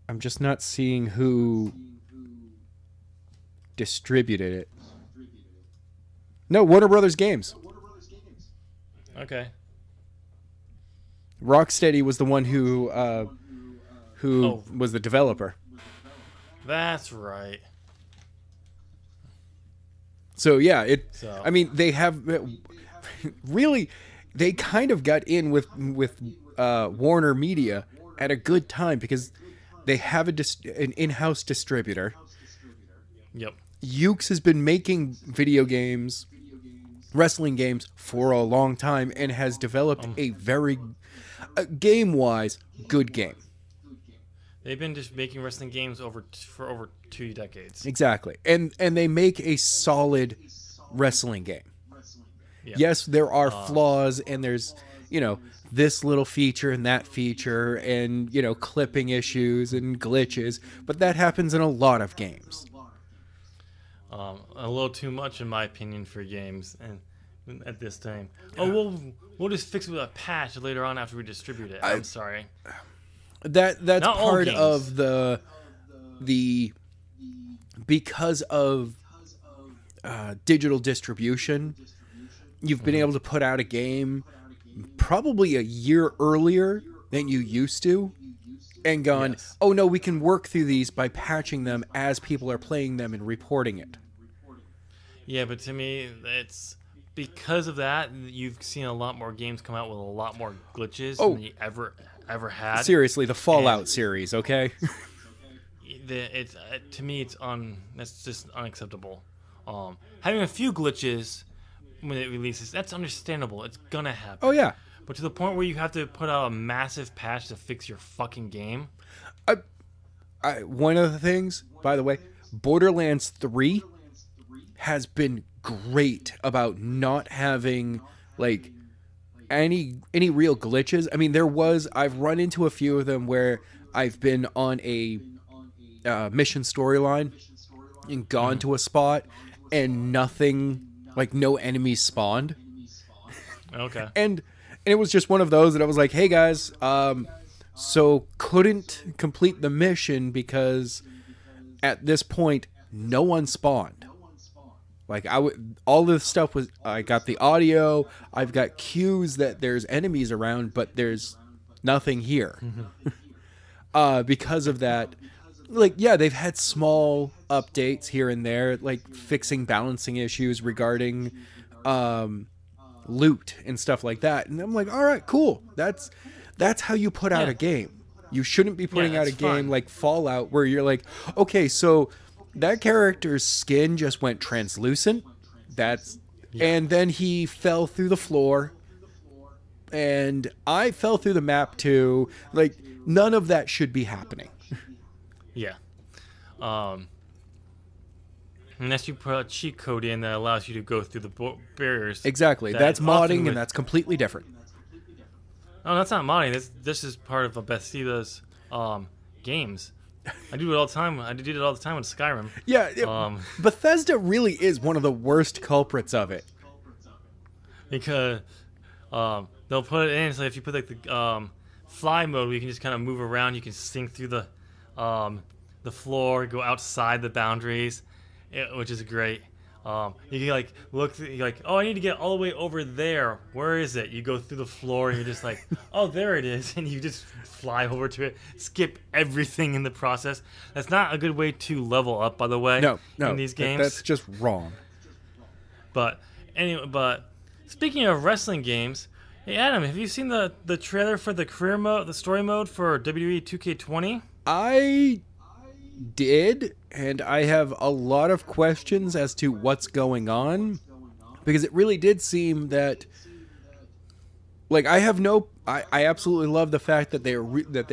Speaker 2: I'm just not seeing who distributed it. No, Warner Brothers Games.
Speaker 1: Okay.
Speaker 2: Rocksteady was the one who was the developer.
Speaker 1: That's right.
Speaker 2: So yeah, I mean, they have really, they kind of got in with Warner Media at a good time because they have an in-house distributor.
Speaker 1: Yep.
Speaker 2: Ukes has been making video games, wrestling games for a long time and has developed a very game-wise good game.
Speaker 1: They've been just making wrestling games for over 2 decades.
Speaker 2: Exactly. And they make a solid wrestling game. Yeah. Yes, there are flaws and there's, this little feature and that feature and, clipping issues and glitches, but that happens in a lot of games.
Speaker 1: A little too much, in my opinion, for games and at this time. Oh, we'll just fix it with a patch later on after we distribute it. I'm sorry.
Speaker 2: That's not part of the because of digital distribution. You've been able to put out a game probably a year earlier than you used to, and gone, oh no, we can work through these by patching them as people are playing them and reporting it.
Speaker 1: Yeah, but to me, it's because of that you've seen a lot more games come out with a lot more glitches than you ever had.
Speaker 2: Seriously, the Fallout series, okay?
Speaker 1: To me, that's just unacceptable. Having a few glitches when it releases, that's understandable. It's gonna happen.
Speaker 2: Oh yeah.
Speaker 1: But to the point where you have to put out a massive patch to fix your fucking game.
Speaker 2: One of the things, by the way, Borderlands 3 has been great about not having any real glitches. I mean, I've run into a few of them where I've been on a mission storyline and gone to a spot and nothing, no enemies spawned.
Speaker 1: Okay.
Speaker 2: And it was just one of those that I was like, hey guys, so couldn't complete the mission because at this point no one spawned. All this stuff was, I got the audio, I've got cues that there's enemies around, but there's nothing here. Because of that, they've had small updates here and there, fixing balancing issues regarding loot and stuff like that. And I'm like, all right, cool. That's how you put out a game. You shouldn't be putting out a game like Fallout where you're like, okay, so that character's skin just went translucent. And then he fell through the floor. And I fell through the map too. None of that should be happening.
Speaker 1: Yeah. Unless you put a cheat code in that allows you to go through the barriers.
Speaker 2: Exactly. That's modding, and that's completely different.
Speaker 1: No, that's not modding. This is part of Bethesda's games. I do it all the time. I did it all the time with Skyrim.
Speaker 2: Yeah. Bethesda really is one of the worst culprits of it.
Speaker 1: Because they'll put it in, so if you put the fly mode where you can just kind of move around, you can sink through the floor, go outside the boundaries, which is great. You can like look, you're like, oh, I need to get all the way over there. Where is it? You go through the floor, and you're just like, oh, there it is, and you just fly over to it, skip everything in the process. That's not a good way to level up, by the way.
Speaker 2: No,
Speaker 1: in these games,
Speaker 2: that's just wrong.
Speaker 1: But anyway, speaking of wrestling games, hey Adam, have you seen the trailer for the career mode, the story mode for WWE 2K20?
Speaker 2: I did, and I have a lot of questions as to what's going on, because it really did seem that, like, I absolutely love the fact that they're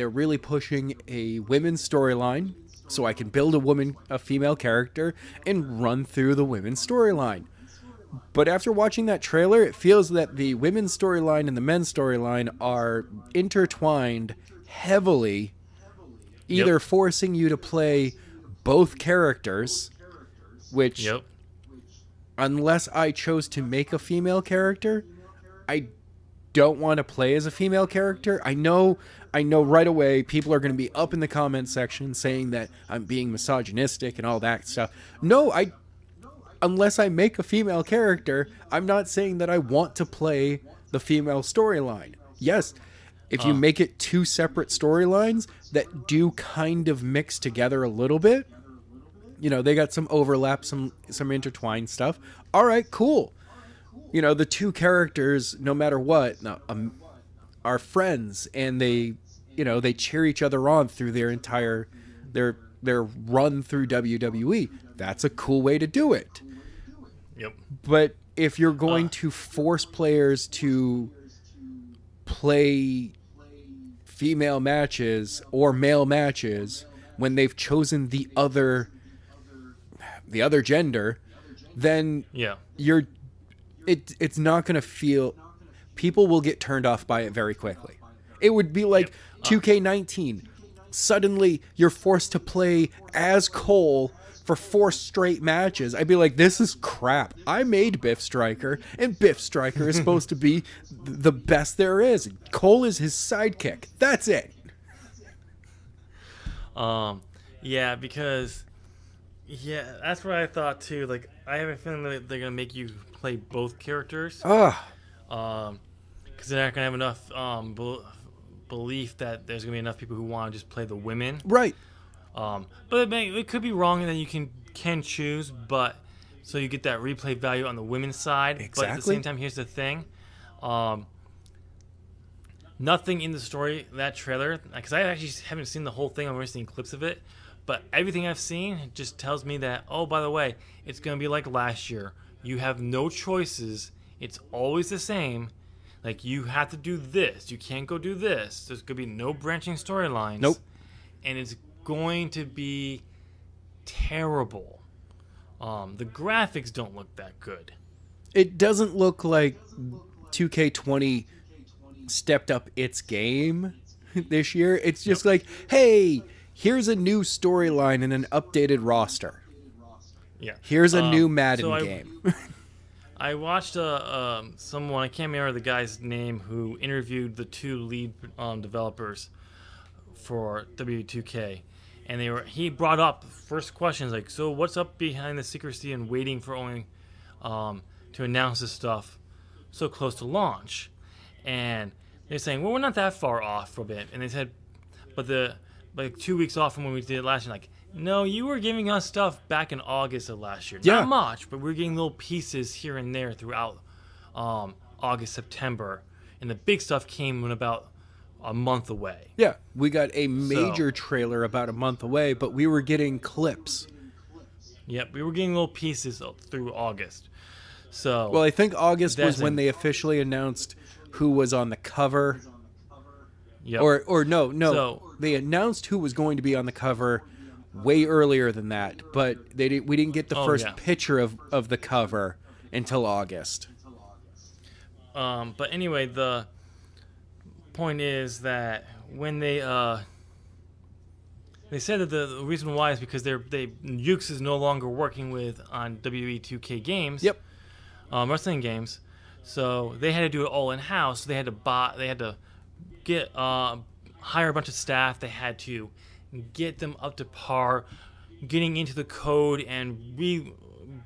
Speaker 2: really pushing a women's storyline, so I can build a female character and run through the women's storyline. But after watching that trailer, it feels that the women's storyline and the men's storyline are intertwined heavily, either forcing you to play both characters, which, unless I chose to make a female character, I don't want to play as a female character. I know right away people are going to be up in the comment section saying that I'm being misogynistic and all that stuff. No, unless I make a female character, I'm not saying that I want to play the female storyline. Yes, if you make it two separate storylines that do kind of mix together a little bit, they got some overlap, some intertwined stuff. All right, cool. The two characters, no matter what, are friends, and they cheer each other on through their entire their run through WWE. That's a cool way to do it.
Speaker 1: Yep.
Speaker 2: But if you're going to force players to play female matches or male matches when they've chosen the other gender, then it's not going to feel, people will get turned off by it very quickly. It would be like 2K19. Suddenly you're forced to play as Cole for 4 straight matches. I'd be like, this is crap. I made Biff Stryker, and Biff Stryker is supposed to be the best there is. Cole is his sidekick. That's it.
Speaker 1: Yeah, because that's what I thought too. Like, I have a feeling that they're gonna make you play both characters. Because they're not gonna have enough belief that there's gonna be enough people who want to just play the women.
Speaker 2: Right.
Speaker 1: But it could be wrong, and then you can choose, but so you get that replay value on the women's side.
Speaker 2: Exactly.
Speaker 1: But at the same time, here's the thing: nothing in the story, that trailer, because I actually haven't seen the whole thing. I've only seen clips of it, but everything I've seen just tells me that, oh, by the way, it's gonna be like last year. You have no choices. It's always the same. Like, you have to do this. You can't go do this. There's gonna be no branching storylines.
Speaker 2: Nope.
Speaker 1: And it's going to be terrible. The graphics don't look that good.
Speaker 2: It doesn't look like 2K20 stepped up its game this year. It's just like, hey, here's a new storyline and an updated roster.
Speaker 1: Yeah.
Speaker 2: Here's a new Madden game.
Speaker 1: I watched someone, I can't remember the guy's name, who interviewed the 2 lead developers for W2K. And he brought up first questions like, so what's up behind the secrecy and waiting for only to announce this stuff so close to launch? And they're saying, well, we're not that far off from it. And they said, but like 2 weeks off from when we did it last year. Like, no, you were giving us stuff back in August of last year.
Speaker 2: Yeah.
Speaker 1: Not much, but we're getting little pieces here and there throughout August, September. And the big stuff came in about a month away.
Speaker 2: Yeah, we got a major trailer about a month away, but we were getting clips.
Speaker 1: Yep, we were getting little pieces through August. So,
Speaker 2: well, I think August was when they officially announced who was on the cover.
Speaker 1: Yep.
Speaker 2: Or no, so, they announced who was going to be on the cover way earlier than that, but we didn't get the first picture of the cover until August.
Speaker 1: But anyway, the point is that when they said that the reason why is because Ukes is no longer working on WE2K games, wrestling games, so they had to do it all in house. They had to get hire a bunch of staff. They had to get them up to par, getting into the code and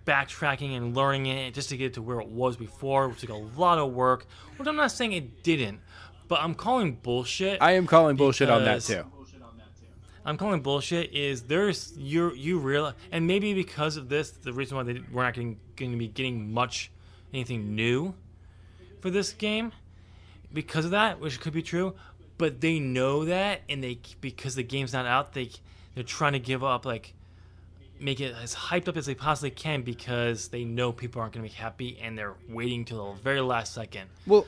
Speaker 1: backtracking and learning it just to get it to where it was before, which took a lot of work. Which I'm not saying it didn't, but I'm calling bullshit.
Speaker 2: I am calling bullshit on that too.
Speaker 1: I'm calling bullshit is there's you realize, and maybe because of this, the reason why we're not going to be getting anything new for this game, because of that, which could be true, but they know that, and because the game's not out, they're trying to give up, like, make it as hyped up as they possibly can, because they know people aren't going to be happy, and they're waiting till the very last second.
Speaker 2: Well,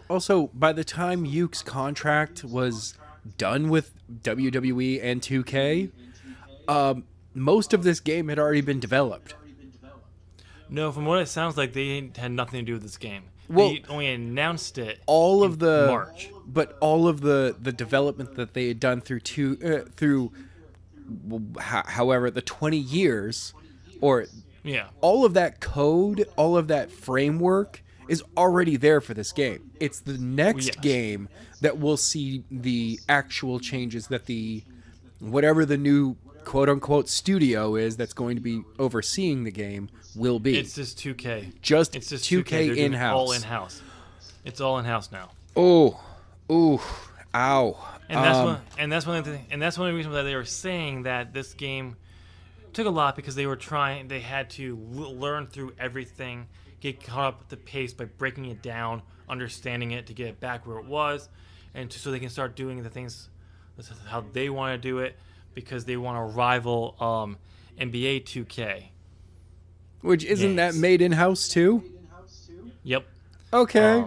Speaker 2: also, by the time Yuke's contract was done with WWE and 2K, most of this game had already been developed.
Speaker 1: No, from what it sounds like, they had nothing to do with this game.
Speaker 2: Well,
Speaker 1: they only announced it
Speaker 2: March. But all of the development that they had done through however the 20 years, or all of that code, all of that framework is already there for this game. It's the next game that we'll see the actual changes that whatever the new quote-unquote studio is that's going to be overseeing the game will be.
Speaker 1: It's just 2K.
Speaker 2: It's just 2K in-house.
Speaker 1: All in-house. It's all in-house now.
Speaker 2: Oh, ooh, ow.
Speaker 1: And that's one of the reasons why they were saying that this game took a lot, because they had to learn through everything, get caught up with the pace by breaking it down, understanding it to get it back where it was, and so they can start doing the things how they want to do it, because they want to rival NBA 2K.
Speaker 2: Which isn't that made in-house too?
Speaker 1: Yep.
Speaker 2: Okay.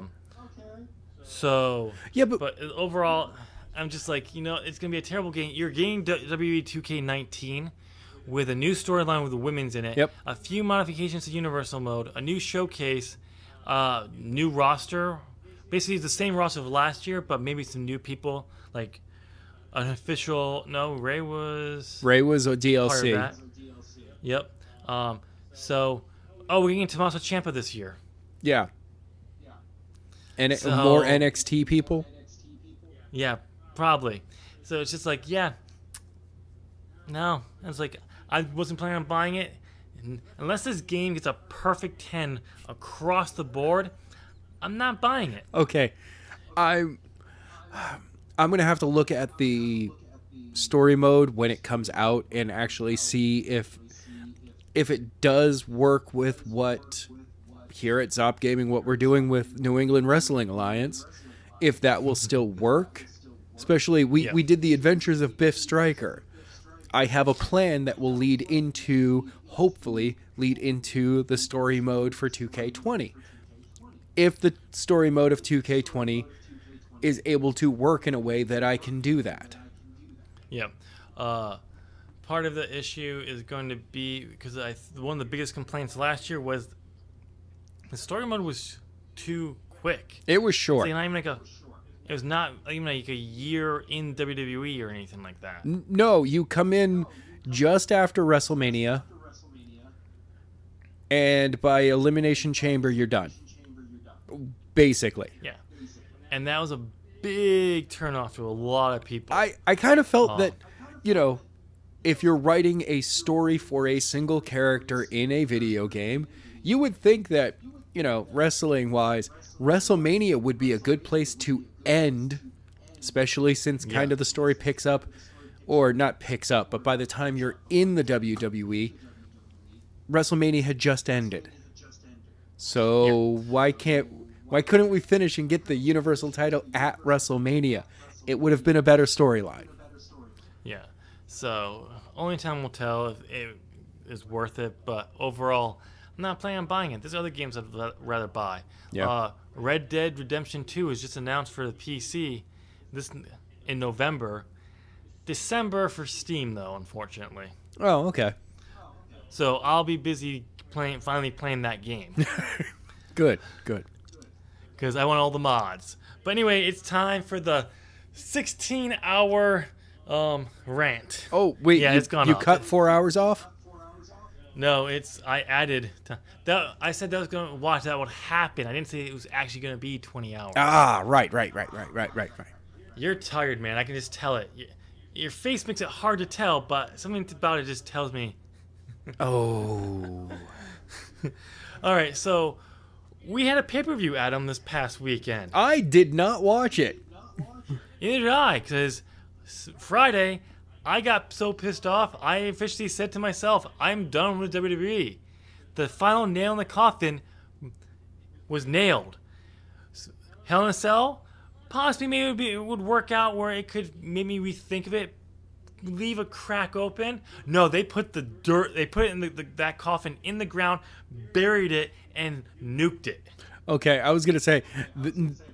Speaker 1: So
Speaker 2: yeah,
Speaker 1: but overall, I'm just like, it's gonna be a terrible game. You're getting WWE 2K19 with a new storyline with the women's in it.
Speaker 2: Yep.
Speaker 1: A few modifications to Universal Mode, a new showcase, new roster. Basically, it's the same roster of last year, but maybe some new people, like an official. No, Ray was
Speaker 2: a DLC.
Speaker 1: Part of that. Yep. So, we're getting Tommaso Ciampa this year.
Speaker 2: Yeah. And more NXT people.
Speaker 1: Yeah, probably. So it's just like, no. It's like, I wasn't planning on buying it. Unless this game gets a perfect 10 across the board, I'm not buying it.
Speaker 2: Okay. I'm going to have to look at the story mode when it comes out and actually see if it does work with what here at Zop Gaming, what we're doing with New England Wrestling Alliance, if that will still work. Especially, we did the Adventures of Biff Stryker. I have a plan that will hopefully lead into the story mode for 2K20. If the story mode of 2K20 is able to work in a way that I can do that.
Speaker 1: Yeah. Part of the issue is going to be, because one of the biggest complaints last year was the story mode was too quick.
Speaker 2: It was short.
Speaker 1: It was not even like a year in WWE or anything like that.
Speaker 2: No, you come in just after WrestleMania, and by Elimination Chamber, you're done. Basically.
Speaker 1: Yeah. And that was a big turnoff to a lot of people.
Speaker 2: I kind of felt that, if you're writing a story for a single character in a video game, you would think that, wrestling-wise, WrestleMania would be a good place to end, especially since kind of the story picks up, or not picks up, but by the time you're in the WWE, WrestleMania had just ended. So why couldn't we finish and get the Universal title at WrestleMania? It would have been a better storyline.
Speaker 1: Yeah. So only time will tell if it is worth it, but overall, I'm not planning on buying it. There's other games I'd rather buy.
Speaker 2: Yeah.
Speaker 1: Red Dead Redemption 2 is just announced for the PC in November. December for Steam, though, unfortunately.
Speaker 2: Oh, okay.
Speaker 1: So I'll be busy finally playing that game.
Speaker 2: Good.
Speaker 1: Because I want all the mods. But anyway, it's time for the 16-hour rant.
Speaker 2: Oh, wait,
Speaker 1: it's gone
Speaker 2: you
Speaker 1: up.
Speaker 2: cut 4 hours off?
Speaker 1: No, I added that. I said that was going to watch. That would happen. I didn't say it was actually going to be 20 hours.
Speaker 2: Ah, right.
Speaker 1: You're tired, man. I can just tell it. Your face makes it hard to tell, but something about it just tells me
Speaker 2: Oh.
Speaker 1: All right, so we had a pay-per-view, Adam, this past weekend.
Speaker 2: I did not watch it.
Speaker 1: Neither did I, because Friday, I got so pissed off, I officially said to myself, I'm done with WWE. The final nail in the coffin was nailed. Hell in a Cell, possibly maybe it would work out where it could maybe rethink of it, leave a crack open. No, they put the dirt, they put it in that coffin in the ground, buried it, and nuked it.
Speaker 2: Okay, I was going to say,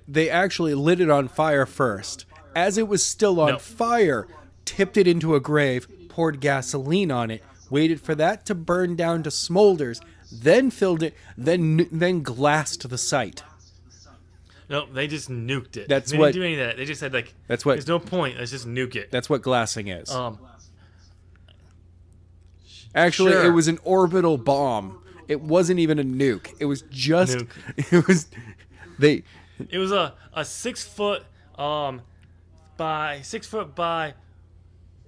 Speaker 2: they actually lit it on fire first. As it was still on fire, tipped it into a grave, poured gasoline on it, waited for that to burn down to smolders, then filled it, then glassed the site.
Speaker 1: No, they just nuked it.
Speaker 2: They
Speaker 1: didn't do any of that. They just said, like, there's no point. Let's just nuke it.
Speaker 2: That's what glassing is.
Speaker 1: Actually,
Speaker 2: It was an orbital bomb. It wasn't even a nuke. It was just...
Speaker 1: Nuke.
Speaker 2: It was
Speaker 1: a 6 foot by 6 foot by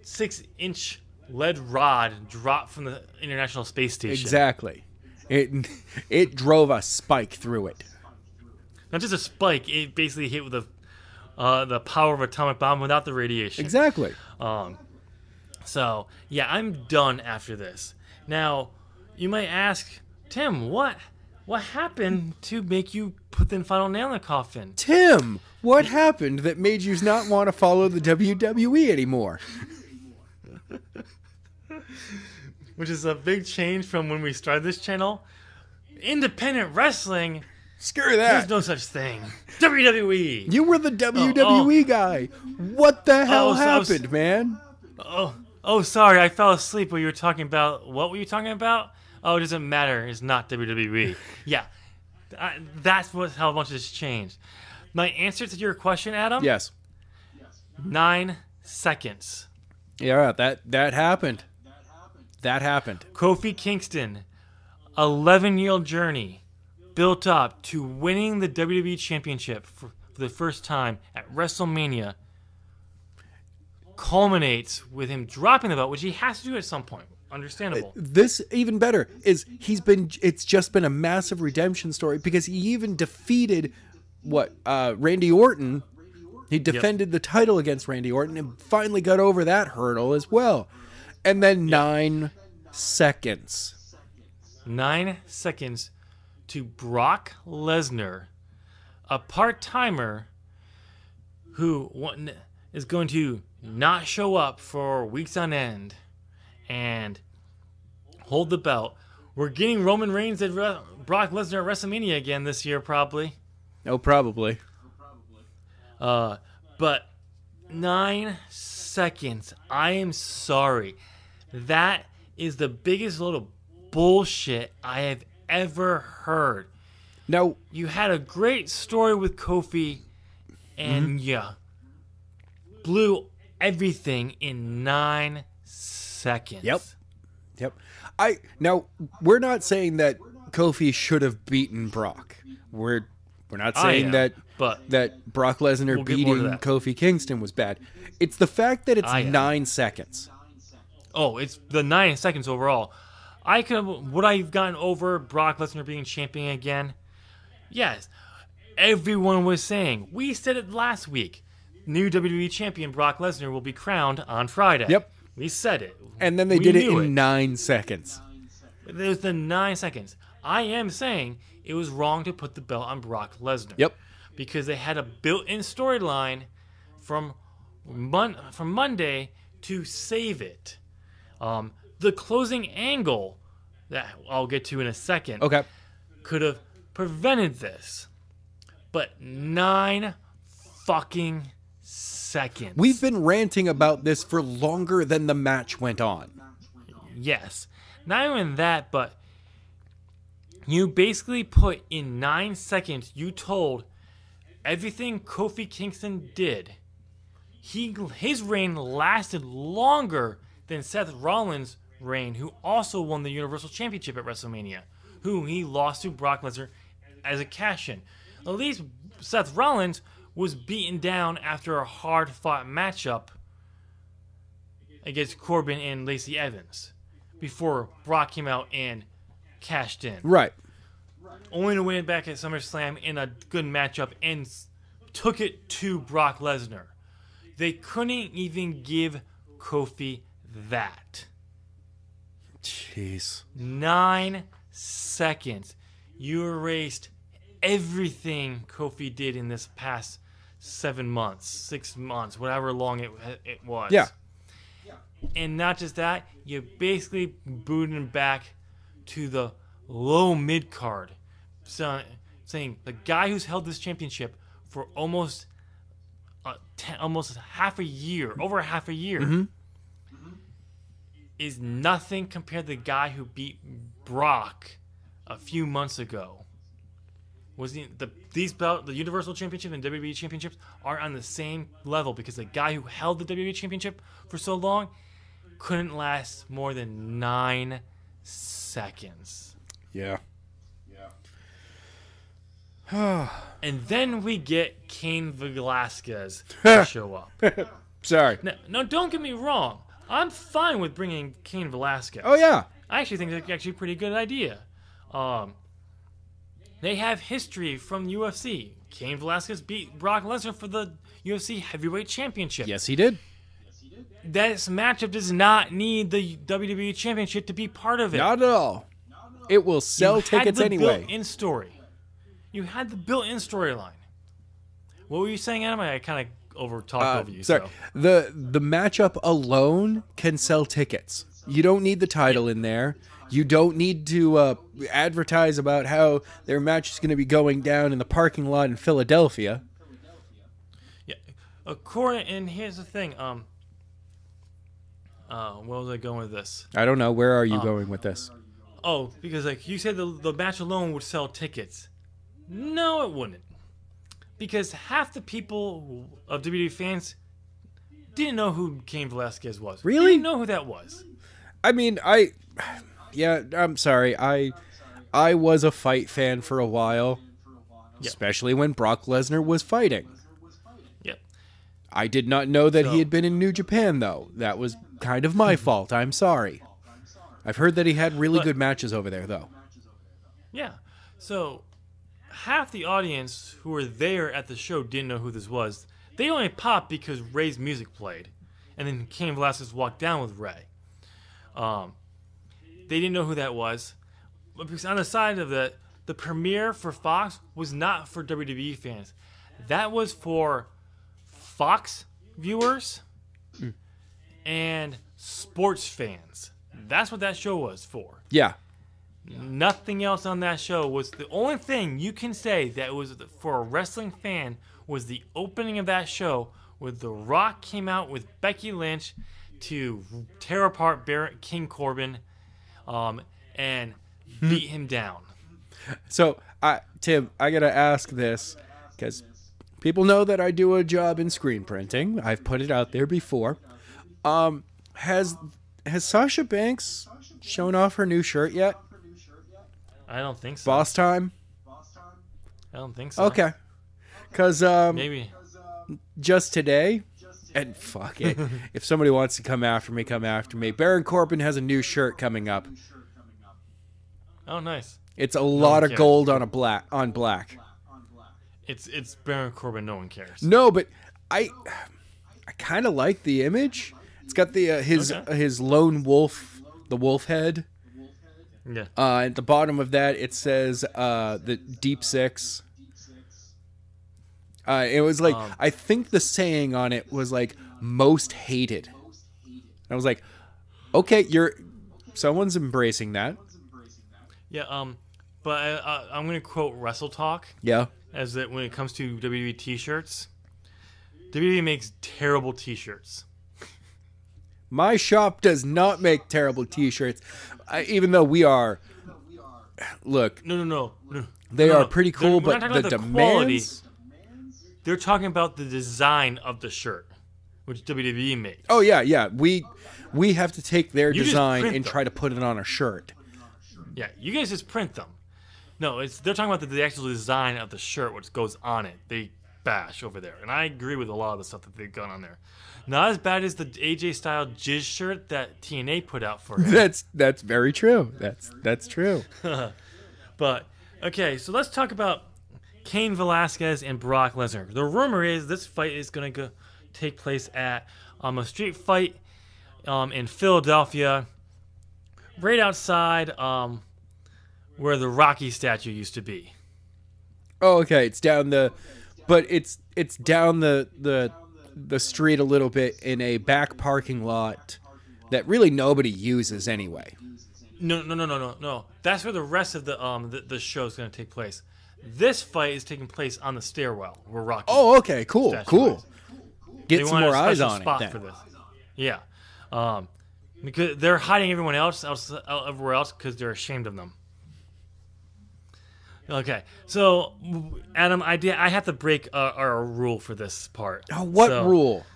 Speaker 1: 6 inch lead rod dropped from the International Space Station.
Speaker 2: Exactly. It drove a spike through it.
Speaker 1: Not just a spike, it basically hit with the power of an atomic bomb without the radiation.
Speaker 2: Exactly.
Speaker 1: So, yeah, I'm done after this. Now, you might ask, Tim, what happened to make you put the final nail in the coffin?
Speaker 2: Tim, what happened that made you not want to follow the WWE anymore?
Speaker 1: Which is a big change from when we started this channel. Independent wrestling...
Speaker 2: Screw that.
Speaker 1: There's no such thing. WWE.
Speaker 2: You were the WWE guy. What the hell happened, man?
Speaker 1: Sorry. I fell asleep while you were talking about... What were you talking about? Oh, it doesn't matter. It's not WWE. Yeah. That's how much has changed. My answer to your question, Adam?
Speaker 2: Yes.
Speaker 1: 9 seconds.
Speaker 2: Yeah, that happened. That happened.
Speaker 1: Kofi Kingston, 11-year journey, built up to winning the WWE Championship for the first time at WrestleMania, culminates with him dropping the belt, which he has to do at some point. Understandable.
Speaker 2: This, even better, is it's just been a massive redemption story because he even defeated Randy Orton. He defended the title against Randy Orton and finally got over that hurdle as well. And then 9 seconds.
Speaker 1: 9 seconds to Brock Lesnar, a part-timer who is going to not show up for weeks on end and hold the belt. We're getting Roman Reigns and Brock Lesnar at WrestleMania again this year, probably.
Speaker 2: Oh, probably.
Speaker 1: But 9 seconds. I am sorry. That is the biggest load of bullshit I have ever heard.
Speaker 2: Now,
Speaker 1: you had a great story with Kofi, and blew everything in 9 seconds.
Speaker 2: Yep. Now, we're not saying that Kofi should have beaten Brock. We're not saying that Brock Lesnar beating Kofi Kingston was bad. It's the fact that it's 9 seconds.
Speaker 1: Oh, it's the 9 seconds overall. Would I have gotten over Brock Lesnar being champion again? Yes. Everyone was saying. We said it last week. New WWE champion Brock Lesnar will be crowned on Friday.
Speaker 2: Yep.
Speaker 1: We said it.
Speaker 2: And then they did it in 9 seconds.
Speaker 1: There's the 9 seconds. I am saying it was wrong to put the belt on Brock Lesnar.
Speaker 2: Yep.
Speaker 1: Because they had a built-in storyline from Monday to save it. The closing angle that I'll get to in a second could have prevented this. But 9 fucking seconds.
Speaker 2: We've been ranting about this for longer than the match went on.
Speaker 1: Yes. Not even that, but you basically put in 9 seconds, you told everything Kofi Kingston did. His reign lasted longer than Seth Rollins' reign, who also won the Universal Championship at WrestleMania, who he lost to Brock Lesnar as a cash-in. At least Seth Rollins was beaten down after a hard-fought matchup against Corbin and Lacey Evans. before Brock came out and cashed in.
Speaker 2: Right.
Speaker 1: Only to win it back at SummerSlam in a good matchup and took it to Brock Lesnar. They couldn't even give Kofi that.
Speaker 2: Jeez.
Speaker 1: 9 seconds. You erased everything Kofi did in this past 7 months, 6 months, whatever long it was.
Speaker 2: Yeah.
Speaker 1: And not just that, you basically booted him back to the low mid card. So, saying the guy who's held this championship for almost half a year, over half a year, is nothing compared to the guy who beat Brock a few months ago. Was the Universal Championship and WWE Championships are on the same level because the guy who held the WWE Championship for so long couldn't last more than 9 seconds.
Speaker 2: Yeah.
Speaker 1: And then we get Cain Velasquez to show up.
Speaker 2: Sorry.
Speaker 1: Now, don't get me wrong. I'm fine with bringing Cain Velasquez.
Speaker 2: Oh, yeah.
Speaker 1: I actually think it's actually a pretty good idea. They have history from the UFC. Cain Velasquez beat Brock Lesnar for the UFC Heavyweight Championship.
Speaker 2: Yes, he did.
Speaker 1: This matchup does not need the WWE Championship to be part of it.
Speaker 2: Not at all. It will sell tickets anyway.
Speaker 1: You had the built-in storyline. What were you saying, Adam? I kind of over-talked over you.
Speaker 2: Sorry.
Speaker 1: So.
Speaker 2: The matchup alone can sell tickets. You don't need the title in there. You don't need to advertise about how their match is going to be going down in the parking lot in Philadelphia.
Speaker 1: Yeah. And here's the thing. Where was I going with this?
Speaker 2: I don't know. Where are you going with this?
Speaker 1: Oh, because like you said, the match alone would sell tickets. No, it wouldn't. Because half the people of WWE fans didn't know who Cain Velasquez was.
Speaker 2: Really?
Speaker 1: They didn't know who that was.
Speaker 2: I mean, yeah, I'm sorry. I was a fight fan for a while, especially when Brock Lesnar was fighting.
Speaker 1: Yep.
Speaker 2: I did not know that he had been in New Japan, though. That was kind of my fault. I'm sorry. I've heard that he had really good matches over there, though.
Speaker 1: Yeah. So half the audience who were there at the show didn't know who this was. They only popped because Ray's music played, and then Cain Velasquez walked down with Ray. They didn't know who that was. But because on the side of it, the premiere for Fox was not for WWE fans. That was for Fox viewers and sports fans. That's what that show was for.
Speaker 2: Yeah.
Speaker 1: Nothing else on that show was the only thing you can say that was for a wrestling fan was the opening of that show where The Rock came out with Becky Lynch to tear apart King Corbin and beat him down. So,
Speaker 2: Tim, I got to ask this because people know that I do a job in screen printing. I've put it out there before. Has Sasha Banks shown off her new shirt yet?
Speaker 1: I don't think so.
Speaker 2: Boss time?
Speaker 1: I don't think so.
Speaker 2: Okay. Because
Speaker 1: maybe
Speaker 2: just today, and fuck it, if somebody wants to come after me, come after me. Baron Corbin has a new shirt coming up.
Speaker 1: Oh, nice.
Speaker 2: It's a lot of gold on black.
Speaker 1: It's Baron Corbin. No one cares.
Speaker 2: No, but I kind of like the image. It's got the his lone wolf, the wolf head.
Speaker 1: Yeah.
Speaker 2: At the bottom of that, it says the Deep Six. It was like I think the saying on it was like most hated. I was like, okay, someone's embracing that.
Speaker 1: Yeah. But I'm gonna quote Wrestle Talk.
Speaker 2: Yeah.
Speaker 1: As that when it comes to WWE T-shirts, WWE makes terrible T-shirts.
Speaker 2: My shop does not make terrible T-shirts, even though we are. Look.
Speaker 1: No.
Speaker 2: They are pretty cool, but the
Speaker 1: demands.
Speaker 2: Quality,
Speaker 1: they're talking about the design of the shirt, which WWE makes.
Speaker 2: Oh yeah. We have to take their design and
Speaker 1: them.
Speaker 2: try to put it on a shirt.
Speaker 1: Yeah, you guys just print them. No, they're talking about the actual design of the shirt, what goes on it. They trash over there. And I agree with a lot of the stuff that they've got on there. Not as bad as the AJ style jizz shirt that TNA put out for him.
Speaker 2: That's very true. That's true.
Speaker 1: But okay, so let's talk about Cain Velasquez and Brock Lesnar. The rumor is this fight is going to take place at a street fight in Philadelphia, right outside where the Rocky statue used to be.
Speaker 2: Oh, okay. It's down it's down the street a little bit in a back parking lot that really nobody uses anyway.
Speaker 1: No. That's where the rest of the show is going to take place. This fight is taking place on the stairwell where Rocky.
Speaker 2: Oh, okay, cool.
Speaker 1: Is.
Speaker 2: Get some more eyes on it then.
Speaker 1: For this. Yeah, because they're hiding everyone else everywhere else because they're ashamed of them. Okay, so Adam, I have to break our rule for this part.
Speaker 2: Oh, what rule?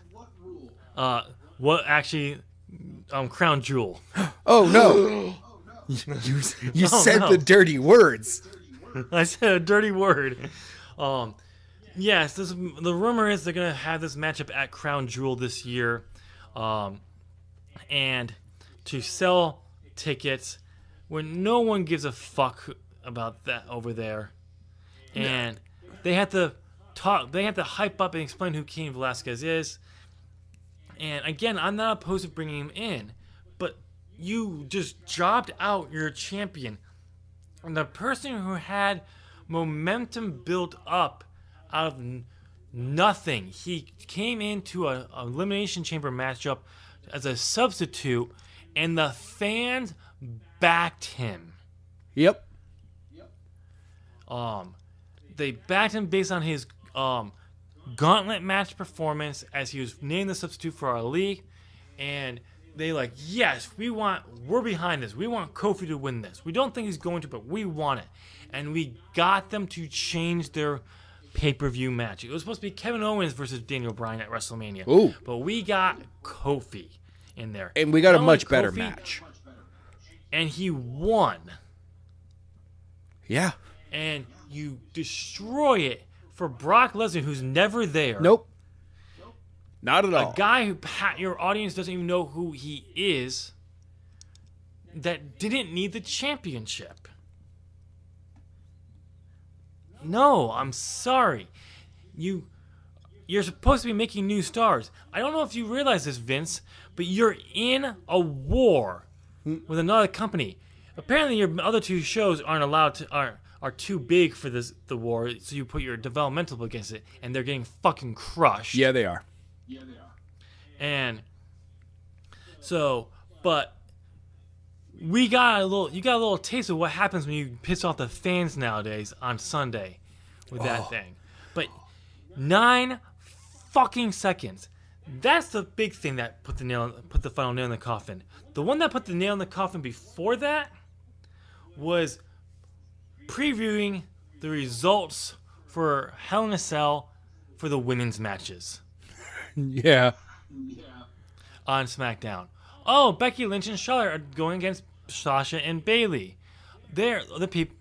Speaker 1: What actually? Crown Jewel.
Speaker 2: Oh no! You said the dirty words.
Speaker 1: I said a dirty word. Yes, the rumor is they're gonna have this matchup at Crown Jewel this year, and to sell tickets when no one gives a fuck about that over there, and they have to hype up and explain who Cain Velasquez is. And again, I'm not opposed to bringing him in, but you just jobbed out your champion, and the person who had momentum built up out of nothing. He came into a elimination chamber matchup as a substitute, and the fans backed him.
Speaker 2: Yep.
Speaker 1: They backed him based on his gauntlet match performance as he was named the substitute for our league, and they yes, we're behind this. We want Kofi to win this. We don't think he's going to, but we want it. And we got them to change their pay-per-view match. It was supposed to be Kevin Owens versus Daniel Bryan at WrestleMania.
Speaker 2: Ooh.
Speaker 1: But we got Kofi in there.
Speaker 2: And we got a much better match.
Speaker 1: And he won.
Speaker 2: Yeah.
Speaker 1: And you destroy it for Brock Lesnar, who's never there.
Speaker 2: Nope. Not at all.
Speaker 1: A guy who your audience doesn't even know who he is, that didn't need the championship. No, I'm sorry. You're supposed to be making new stars. I don't know if you realize this, Vince, but you're in a war with another company. Apparently, your other two shows aren't allowed to are too big for the war, so you put your developmental against it, and they're getting fucking crushed.
Speaker 2: Yeah, they are.
Speaker 1: And so, but you got a little taste of what happens when you piss off the fans nowadays on Sunday with that thing. But 9 fucking seconds. That's the big thing that put the final nail in the coffin. The one that put the nail in the coffin before that was previewing the results for Hell in a Cell for the women's matches.
Speaker 2: Yeah.
Speaker 1: On SmackDown. Oh, Becky Lynch and Charlotte are going against Sasha and Bayley. The people.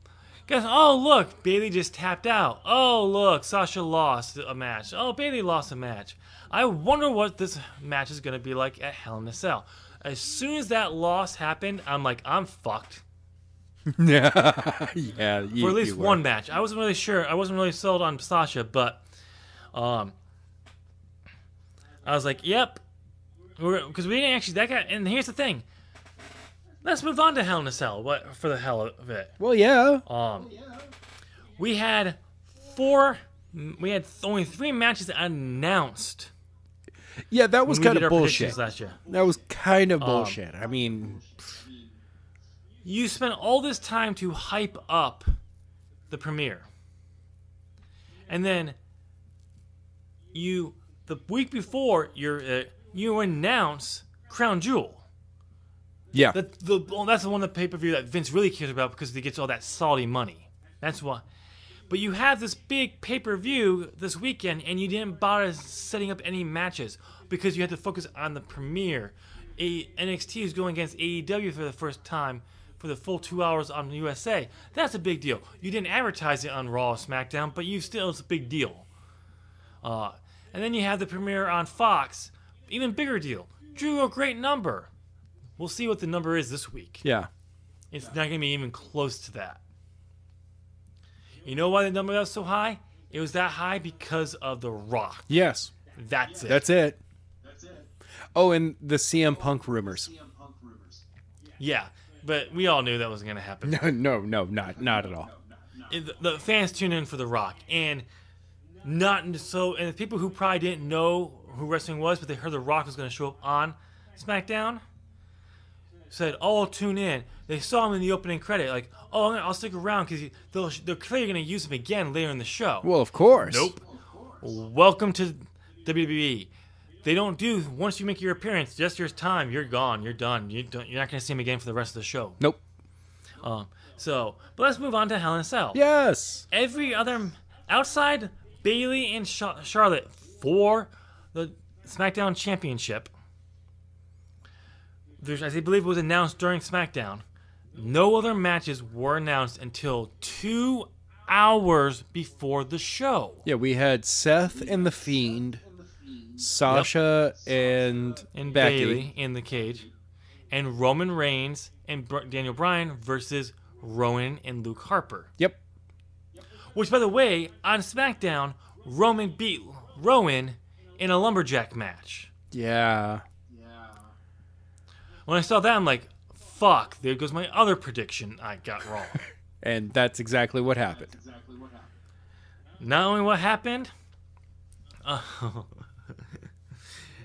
Speaker 1: Guys, oh look, Bayley just tapped out. Oh look, Sasha lost a match. Oh, Bayley lost a match. I wonder what this match is going to be like at Hell in a Cell. As soon as that loss happened, I'm like, I'm fucked.
Speaker 2: Yeah.
Speaker 1: For at least one match. I wasn't really sure. I wasn't really sold on Sasha, but I was like, yep. Because we didn't actually, that guy, and here's the thing. Let's move on to Hell in a Cell, for the hell of it.
Speaker 2: Well, yeah.
Speaker 1: We had only 3 matches announced.
Speaker 2: Yeah, that was kind of bullshit.
Speaker 1: Last year.
Speaker 2: That was kind of bullshit. I mean,
Speaker 1: you spent all this time to hype up the premiere. And then the week before, you announce Crown Jewel.
Speaker 2: Yeah.
Speaker 1: That's the one of the pay-per-view that Vince really cares about because he gets all that Saudi money. That's why. But you have this big pay-per-view this weekend, and you didn't bother setting up any matches because you had to focus on the premiere. NXT is going against AEW for the first time for the full 2 hours on USA. That's a big deal. You didn't advertise it on Raw or SmackDown, but it's a big deal. And then you have the premiere on Fox. Even bigger deal. Drew a great number. We'll see what the number is this week.
Speaker 2: Yeah.
Speaker 1: It's not going to be even close to that. You know why the number was so high? It was that high because of The Rock.
Speaker 2: Yes.
Speaker 1: That's it.
Speaker 2: That's it. Oh, and the CM Punk rumors.
Speaker 1: Yeah, but we all knew that wasn't going to happen.
Speaker 2: No, not at all.
Speaker 1: The fans tune in for The Rock, and the people who probably didn't know who wrestling was, but they heard The Rock was going to show up on SmackDown, said, "Oh, tune in." They saw him in the opening credit, like, "Oh, I'll stick around because they're clearly going to use him again later in the show."
Speaker 2: Well, of course.
Speaker 1: Nope. Welcome to WWE. They don't do, once you make your appearance, just your time, you're gone, you're done. You're not going to see him again for the rest of the show.
Speaker 2: Nope.
Speaker 1: But let's move on to Hell in a Cell.
Speaker 2: Yes.
Speaker 1: Every other, outside Bayley and Charlotte for the SmackDown Championship, as I believe it was announced during SmackDown, no other matches were announced until 2 hours before the show.
Speaker 2: Yeah, we had Seth and The Fiend, Sasha and Becky.
Speaker 1: Bayley in the cage, and Roman Reigns and Daniel Bryan versus Rowan and Luke Harper.
Speaker 2: Yep.
Speaker 1: Which, by the way, on SmackDown, Roman beat Rowan in a lumberjack match.
Speaker 2: Yeah.
Speaker 1: When I saw that, I'm like, fuck, there goes my other prediction I got wrong.
Speaker 2: And that's exactly what happened.
Speaker 1: Not only what happened,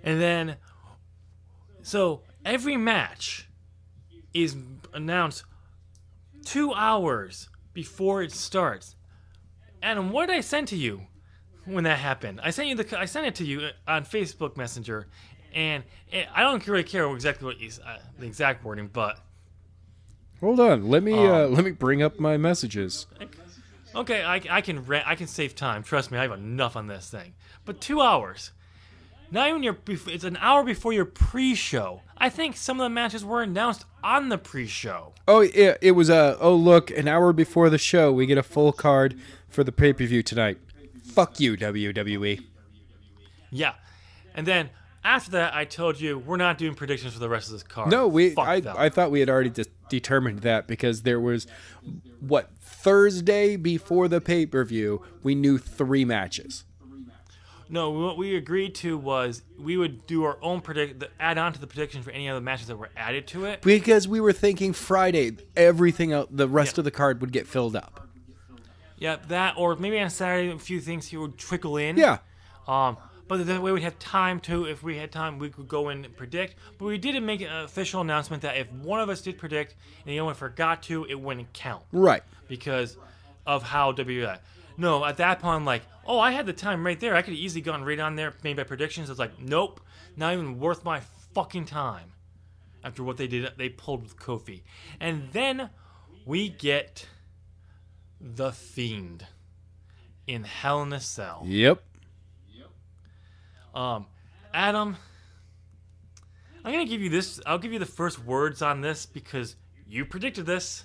Speaker 1: and then, so every match is announced 2 hours before it starts. Adam, what did I send to you when that happened? I sent it to you on Facebook Messenger, and I don't really care exactly what the exact wording, but
Speaker 2: hold on, let me bring up my messages.
Speaker 1: Okay, I can save time. Trust me, I have enough on this thing. But 2 hours. Not even it's an hour before your pre-show. I think some of the matches were announced on the pre-show.
Speaker 2: Oh, yeah, it was look, an hour before the show, we get a full card for the pay-per-view tonight. Fuck you, WWE.
Speaker 1: Yeah. And then after that, I told you we're not doing predictions for the rest of this card.
Speaker 2: No, I thought we had already determined that because there was, Thursday before the pay-per-view, we knew 3 matches.
Speaker 1: No, what we agreed to was we would do our own add on to the prediction for any other matches that were added to it.
Speaker 2: Because we were thinking Friday, everything else, the rest of the card would get filled up.
Speaker 1: Yeah, that, or maybe on Saturday a few things here would trickle in.
Speaker 2: Yeah.
Speaker 1: But that way we'd have time to, if we had time, we could go in and predict. But we did make an official announcement that if one of us did predict and the other one forgot to, it wouldn't count.
Speaker 2: Right.
Speaker 1: Because of how WWE. No, at that point I'm like, oh, I had the time right there. I could have easily gone right on there, made my predictions. I was like, nope, not even worth my fucking time. After what they did, they pulled with Kofi. And then we get The Fiend in Hell in a Cell.
Speaker 2: Yep.
Speaker 1: Adam, I'm going to give you this. I'll give you the first words on this because you predicted this.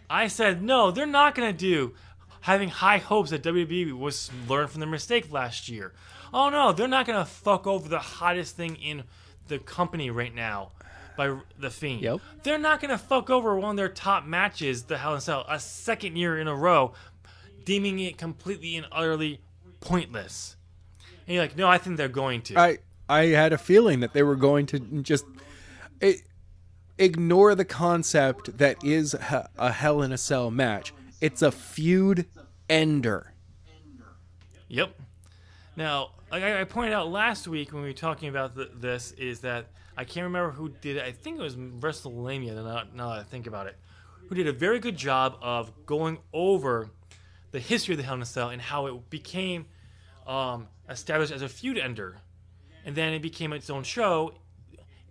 Speaker 1: I said, no, they're not going to do having high hopes that WWE was learned from their mistake last year. Oh, no, they're not going to fuck over the hottest thing in the company right now by The Fiend.
Speaker 2: Yep.
Speaker 1: They're not going to fuck over one of their top matches, the Hell in a Cell, a second year in a row, deeming it completely and utterly pointless. And you're like, no, I think they're going to.
Speaker 2: I had a feeling that they were going to just ignore the concept that is a Hell in a Cell match. It's a feud ender.
Speaker 1: Yep. Now, like I pointed out last week when we were talking about this, is that I can't remember who did it. I think it was WrestleMania, now that I think about it, who did a very good job of going over the history of the Hell in a Cell and how it became established as a feud ender. And then it became its own show,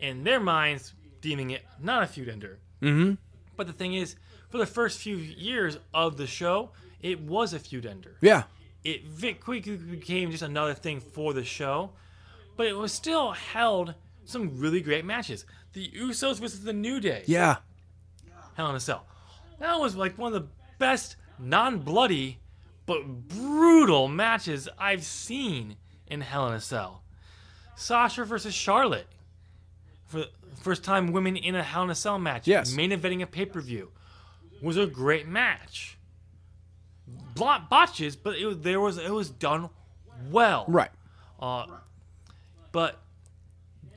Speaker 1: in their minds, deeming it not a feud ender.
Speaker 2: Mm-hmm.
Speaker 1: But the thing is, for the first few years of the show, it was a feud ender.
Speaker 2: Yeah.
Speaker 1: It quickly became just another thing for the show, but it was still held some really great matches. The Usos versus the New Day.
Speaker 2: Yeah.
Speaker 1: Hell in a Cell. That was like one of the best non-bloody but brutal matches I've seen in Hell in a Cell. Sasha versus Charlotte. For the first time women in a Hell in a Cell match.
Speaker 2: Yes.
Speaker 1: Main eventing a pay-per-view. Was a great match. Botches, but it was done well.
Speaker 2: Right.
Speaker 1: But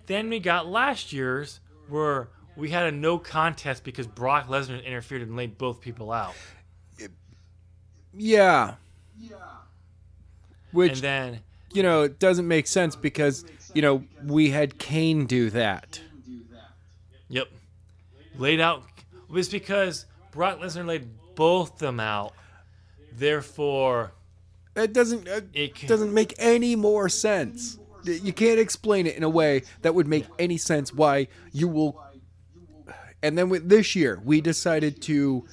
Speaker 1: then we got last year's where we had a no contest because Brock Lesnar interfered and laid both people out.
Speaker 2: Yeah. Which,
Speaker 1: and then,
Speaker 2: it doesn't make sense because, we had Kane do that.
Speaker 1: Yep. Laid out. It was because Brock Lesnar laid both them out. Therefore,
Speaker 2: it doesn't make any more sense. You can't explain it in a way that would make any sense why you will. And then with this year, we decided to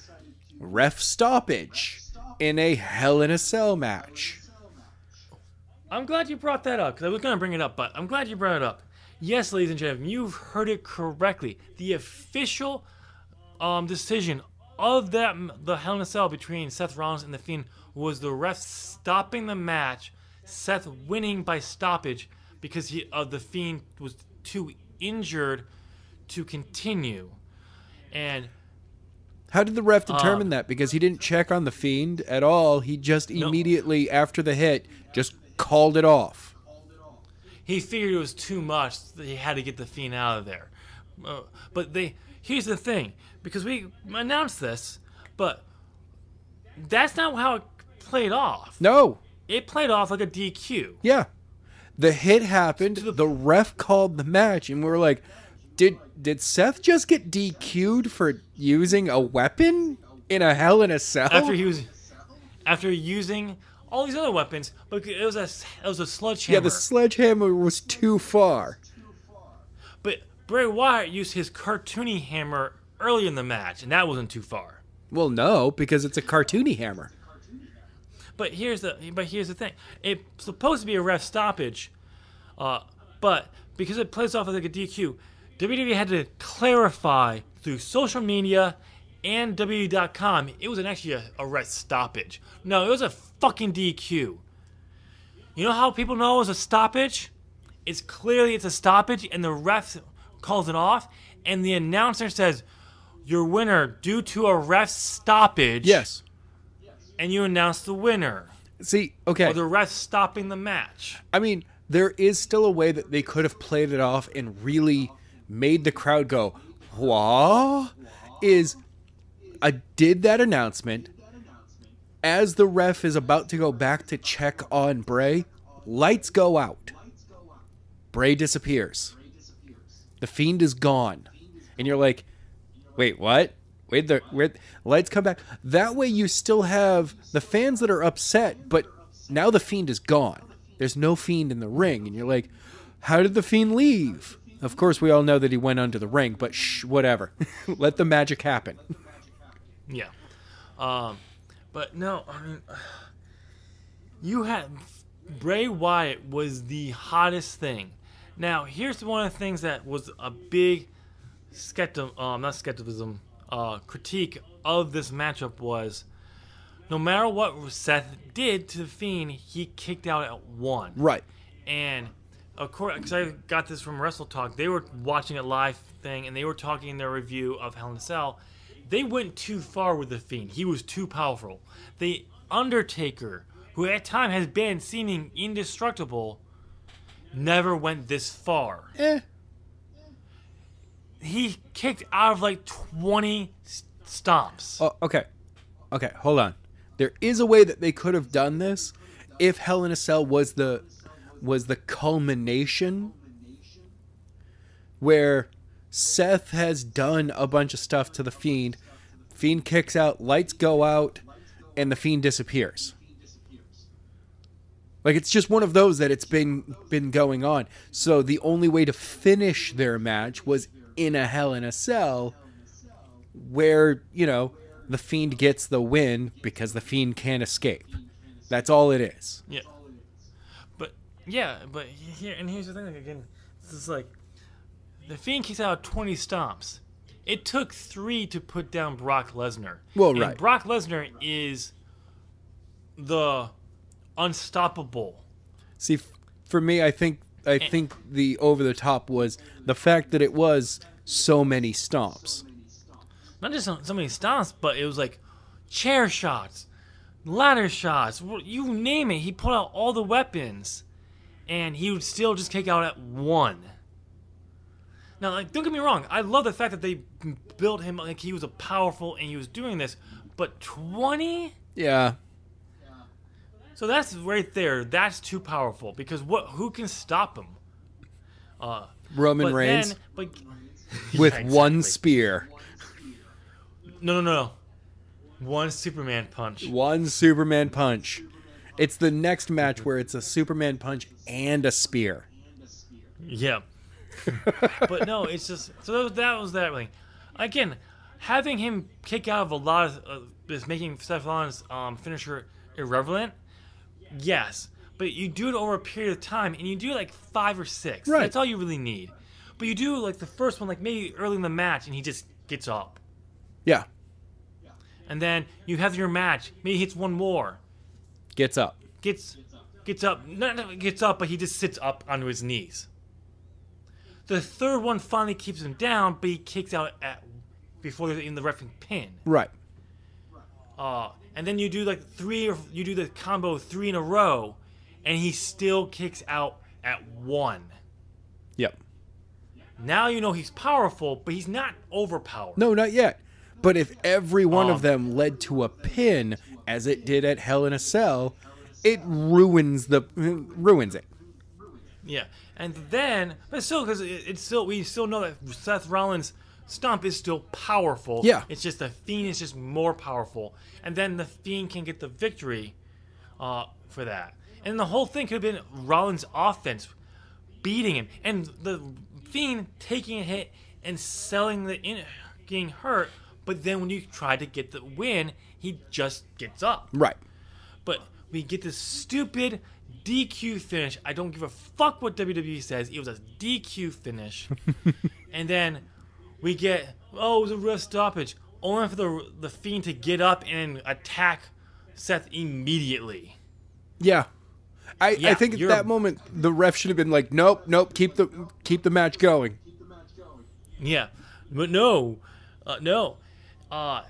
Speaker 2: ref stoppage in a Hell in a Cell match.
Speaker 1: I'm glad you brought that up because I was going to bring it up, but I'm glad you brought it up. Yes, ladies and gentlemen, you've heard it correctly. The official decision of the Hell in a Cell between Seth Rollins and The Fiend was the ref stopping the match, Seth winning by stoppage because The Fiend was too injured to continue. And
Speaker 2: how did the ref determine that? Because he didn't check on The Fiend at all. He just immediately after the hit just called it off.
Speaker 1: He figured it was too much that he had to get The Fiend out of there. But here's the thing, because we announced this, but that's not how it played off.
Speaker 2: No.
Speaker 1: It played off like a DQ.
Speaker 2: Yeah. The hit happened, the ref called the match, and we were like, did Seth just get DQ'd for using a weapon in a Hell in a Cell?
Speaker 1: After using all these other weapons, but it was a sledgehammer.
Speaker 2: Yeah, the sledgehammer was too far.
Speaker 1: But Bray Wyatt used his cartoony hammer early in the match, and that wasn't too far.
Speaker 2: Well, no, because it's a cartoony hammer.
Speaker 1: But here's the thing. It's supposed to be a ref stoppage, but because it plays off like a DQ, WWE had to clarify through social media and WWE.com it wasn't actually a ref stoppage. No, it was a fucking DQ. You know how people know it was a stoppage? It's a stoppage, and the ref calls it off, and the announcer says, "Your winner due to a ref stoppage."
Speaker 2: Yes.
Speaker 1: And you announce the winner.
Speaker 2: See, okay.
Speaker 1: Or the ref stopping the match.
Speaker 2: I mean, there is still a way that they could have played it off and really made the crowd go, "What?" I did that announcement. As the ref is about to go back to check on Bray, lights go out. Bray disappears. The Fiend is gone. And you're like, wait, what? Wait, lights come back. That way you still have the fans that are upset, but now the Fiend is gone. There's no Fiend in the ring. And you're like, how did the Fiend leave? Of course, we all know that he went under the ring, but whatever. Let the magic happen.
Speaker 1: Yeah. But no, I mean, you had Bray Wyatt was the hottest thing. Now, here's one of the things that was a big critique of this matchup was no matter what Seth did to The Fiend, he kicked out at 1.
Speaker 2: Right.
Speaker 1: And of course, because I got this from Wrestle Talk, they were watching a live thing and they were talking in their review of Hell in a Cell. They went too far with The Fiend. He was too powerful. The Undertaker, who at time has been seeming indestructible, never went this far. He kicked out of like 20 stomps.
Speaker 2: Oh, okay, hold on. There is a way that they could have done this if Hell in a Cell was the culmination where Seth has done a bunch of stuff to the Fiend. Fiend kicks out, lights go out, and the Fiend disappears. Like, it's just one of those that it's been going on. So the only way to finish their match was in a Hell in a Cell where, the Fiend gets the win because the Fiend can't escape. That's all it is.
Speaker 1: Yeah. But here's the thing again. This is like, the Fiend kicks out 20 stomps. It took 3 to put down Brock Lesnar.
Speaker 2: Well,
Speaker 1: and
Speaker 2: right.
Speaker 1: Brock Lesnar is the unstoppable.
Speaker 2: See, for me, I think the over the top was the fact that it was so many stomps.
Speaker 1: Not just so many stomps, but it was like chair shots, ladder shots, you name it. He pulled out all the weapons, and he would still just kick out at one. Now, like, don't get me wrong. I love the fact that they built him like he was a powerful and he was doing this, but 20?
Speaker 2: Yeah.
Speaker 1: So that's right there. That's too powerful because who can stop him?
Speaker 2: Roman Reigns
Speaker 1: with
Speaker 2: yeah, exactly. One spear.
Speaker 1: No. One Superman punch.
Speaker 2: One Superman punch. It's the next match where it's a Superman punch and a spear.
Speaker 1: Yeah. But no, it's just so that was that thing. Again, having him kick out of a lot of is making Seth Rollins' finisher irrelevant. Yes, but you do it over a period of time, and you do it like 5 or 6.
Speaker 2: Right.
Speaker 1: That's all you really need. But you do like the first one, like maybe early in the match, and he just gets up.
Speaker 2: Yeah.
Speaker 1: And then you have your match. Maybe he hits one more.
Speaker 2: Gets up.
Speaker 1: Gets up. Not gets up, but he just sits up onto his knees. The third one finally keeps him down, but he kicks out before there's even the referee pin.
Speaker 2: Right.
Speaker 1: And then you do like you do the combo 3 in a row, and he still kicks out at 1.
Speaker 2: Yep.
Speaker 1: Now you know he's powerful, but he's not overpowered.
Speaker 2: No, not yet. But if every one of them led to a pin, as it did at Hell in a Cell, it ruins it.
Speaker 1: Yeah, and then, but still, because we still know that Seth Rollins' stomp is still powerful.
Speaker 2: Yeah,
Speaker 1: it's just the Fiend is just more powerful, and then the Fiend can get the victory for that. And the whole thing could have been Rollins' offense beating him, and the Fiend taking a hit and selling getting hurt. But then when you try to get the win, he just gets up.
Speaker 2: Right.
Speaker 1: But we get this stupid DQ finish. I don't give a fuck what WWE says. It was a DQ finish. And then we get, it was a ref stoppage. Only for the Fiend to get up and attack Seth immediately.
Speaker 2: Yeah. I think at that moment, the ref should have been like, nope, keep the match going.
Speaker 1: Yeah. But no.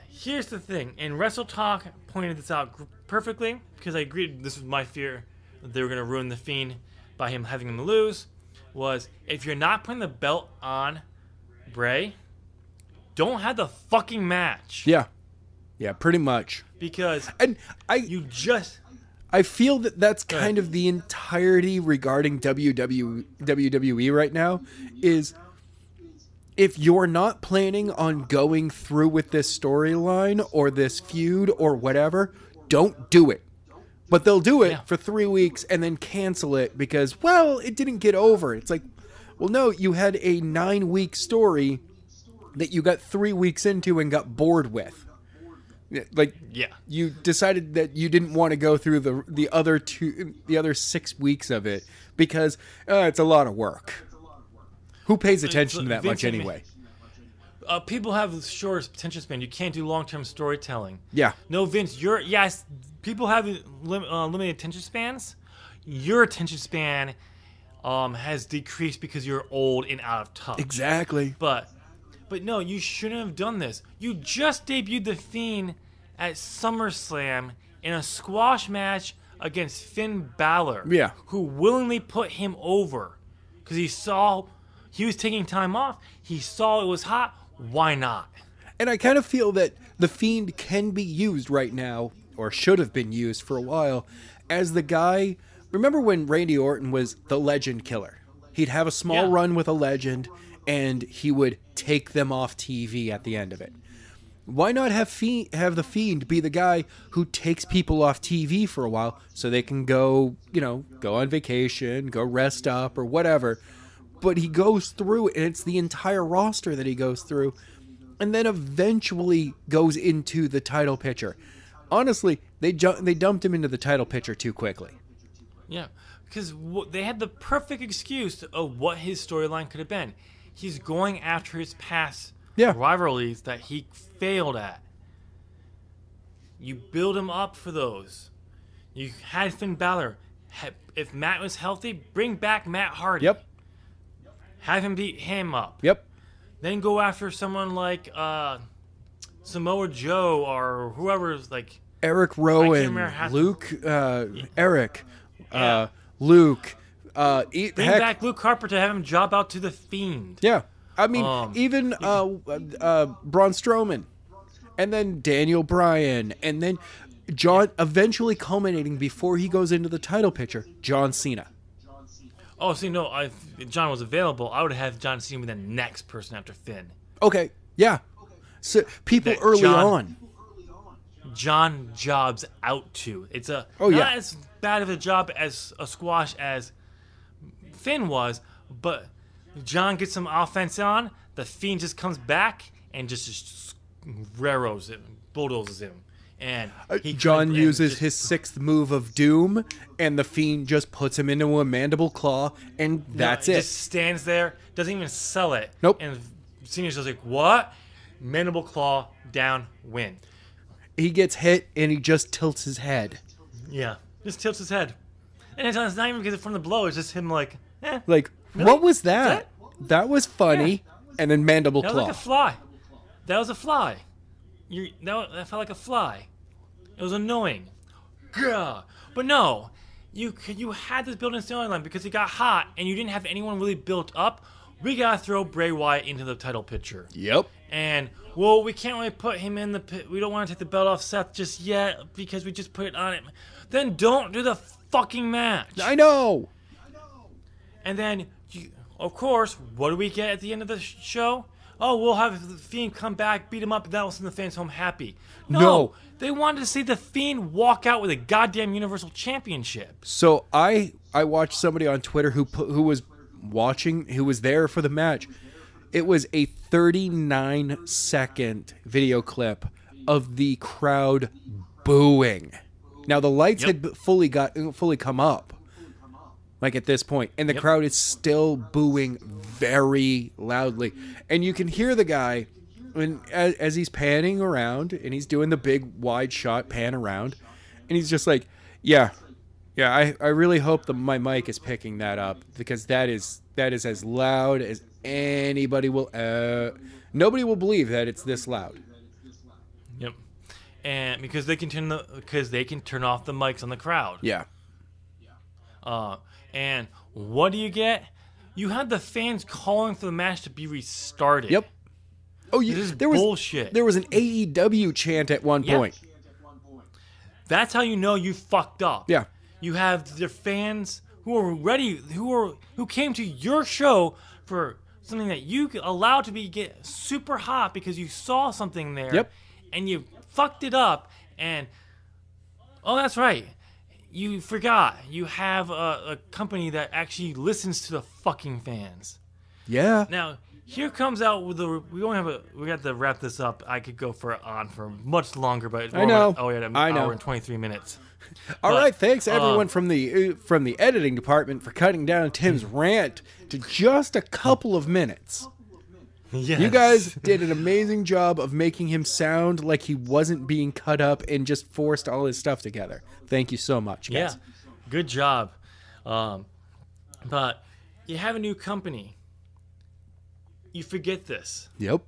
Speaker 1: Here's the thing, and Wrestle Talk pointed this out perfectly, because I agreed this was my fear that they were going to ruin the Fiend by having him lose, was if you're not putting the belt on Bray, don't have the fucking match.
Speaker 2: Yeah, pretty much.
Speaker 1: Because
Speaker 2: I feel that that's kind of the entirety regarding WWE right now, is if you're not planning on going through with this storyline or this feud or whatever, don't do it. But they'll do it for 3 weeks and then cancel it because, it didn't get over. It's like, well, no, you had a 9-week story that you got 3 weeks into and got bored with. You decided that you didn't want to go through the other 6 weeks of it because it's a lot of work. Who pays attention to that much anyway?
Speaker 1: People have short attention span. You can't do long-term storytelling.
Speaker 2: Yeah.
Speaker 1: No, Vince, people have limited attention spans. Your attention span has decreased because you're old and out of touch.
Speaker 2: Exactly.
Speaker 1: But no, you shouldn't have done this. You just debuted the Fiend at SummerSlam in a squash match against Finn Balor.
Speaker 2: Yeah.
Speaker 1: Who willingly put him over because he saw he was taking time off. He saw it was hot. Why not?
Speaker 2: And I kind of feel that the Fiend can be used right now, or should have been used for a while, as the guy. Remember when Randy Orton was the Legend Killer? He'd have a small run with a legend, and he would take them off TV at the end of it. Why not have the Fiend be the guy who takes people off TV for a while so they can go on vacation, go rest up, or whatever. But he goes through, and it's the entire roster that he goes through, and then eventually goes into the title picture. Honestly, they dumped him into the title picture too quickly.
Speaker 1: Yeah, because they had the perfect excuse of what his storyline could have been. He's going after his past rivalries that he failed at. You build him up for those. You had Finn Balor. If Matt was healthy, bring back Matt Hardy.
Speaker 2: Yep.
Speaker 1: Have him beat him up.
Speaker 2: Yep.
Speaker 1: Then go after someone like Samoa Joe or whoever's like
Speaker 2: Eric Rowan, Luke, Eric, Luke.
Speaker 1: Bring back Luke Harper to have him job out to the Fiend.
Speaker 2: Yeah. I mean, even Braun Strowman. And then Daniel Bryan. And then John, eventually culminating before he goes into the title picture, John Cena.
Speaker 1: Oh, see, no, if John was available, I would have John Cena be the next person after Finn.
Speaker 2: Okay, yeah. So people early on.
Speaker 1: John jobs out to. It's not as bad of a job as a squash as Finn was, but John gets some offense on, the Fiend just comes back and just railroads him, bulldozes him. And
Speaker 2: John uses his 6th move of Doom, and the Fiend just puts him into a mandible claw, and that's it.
Speaker 1: Just stands there, doesn't even sell it.
Speaker 2: Nope.
Speaker 1: And Cena's just like, what? Mandible claw, down, win.
Speaker 2: He gets hit, and he just tilts his head.
Speaker 1: Yeah, just tilts his head. And it's not even because from the blow, it's just him like,
Speaker 2: Like,
Speaker 1: really?
Speaker 2: What was that? That was funny. Yeah. And then mandible claw.
Speaker 1: That was like a fly. That was a fly. That felt like a fly. It was annoying. Gah. But no, you had this built-in storyline because it got hot and you didn't have anyone really built up. We gotta throw Bray Wyatt into the title picture.
Speaker 2: Yep.
Speaker 1: And well, we can't really put him in the pit. We don't want to take the belt off Seth just yet because we just put it on him. Then don't do the fucking match.
Speaker 2: I know.
Speaker 1: And then, of course, what do we get at the end of the show? Oh, we'll have the Fiend come back, beat him up, and that'll send the fans home happy. No. They wanted to see the Fiend walk out with a goddamn Universal Championship.
Speaker 2: So I watched somebody on Twitter who was watching, who was there for the match. It was a 39-second video clip of the crowd booing. Now the lights had fully come up, like at this point, and the crowd is still booing very loudly, and you can hear the guy when as he's panning around and he's doing the big wide shot pan around, and he's just like, I really hope my mic is picking that up because that is as loud as anybody will. Nobody will believe that it's this loud.
Speaker 1: Yep, and because they can turn off the mics on the crowd.
Speaker 2: Yeah.
Speaker 1: And what do you get? You had the fans calling for the match to be restarted.
Speaker 2: Yep. Oh,
Speaker 1: there was bullshit.
Speaker 2: There was an AEW chant at one point.
Speaker 1: That's how you know you fucked up.
Speaker 2: Yeah.
Speaker 1: You have the fans who are ready, who came to your show for something that you allowed to get super hot because you saw something there.
Speaker 2: Yep.
Speaker 1: And you fucked it up. And that's right. You forgot. You have a company that actually listens to the fucking fans.
Speaker 2: Yeah.
Speaker 1: Now, here comes out with we got to wrap this up. I could go on for much longer, but
Speaker 2: I know.
Speaker 1: An hour and 23 minutes.
Speaker 2: All right, thanks everyone from the editing department for cutting down Tim's rant to just a couple of minutes.
Speaker 1: Yes.
Speaker 2: You guys did an amazing job of making him sound like he wasn't being cut up and just forced all his stuff together. Thank you so much, guys.
Speaker 1: Yeah, good job. But you have a new company. You forget this.
Speaker 2: Yep.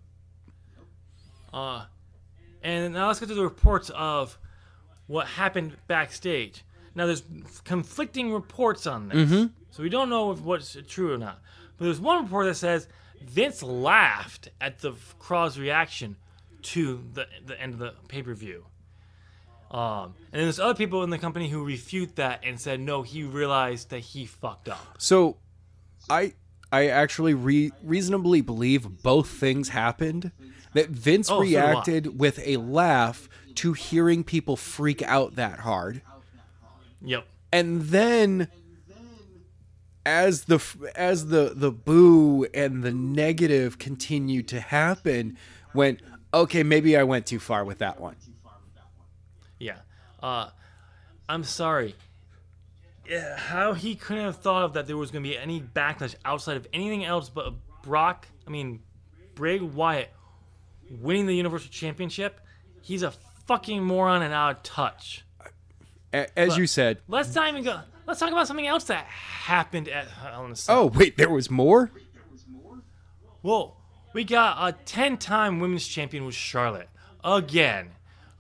Speaker 1: And now let's get to the reports of what happened backstage. Now there's conflicting reports on this. So we don't know if what's true or not. But there's one report that says Vince laughed at the crowd's reaction to the end of the pay-per-view. And then there's other people in the company who refute that and said, no, he realized that he fucked up.
Speaker 2: So I actually reasonably believe both things happened. That Vince reacted with a laugh to hearing people freak out that hard.
Speaker 1: Yep.
Speaker 2: And then as the boo and the negative continued to happen, went, okay, maybe I went too far with that one.
Speaker 1: Yeah. I'm sorry. How he couldn't have thought of that there was going to be any backlash outside of anything else but Bray Wyatt winning the Universal Championship. He's a fucking moron and out of touch.
Speaker 2: As you said.
Speaker 1: Let's not even go. Let's talk about something else that happened at Hell in a Cell.
Speaker 2: Oh, wait, there was more?
Speaker 1: Well, we got a 10-time women's champion with Charlotte. Again,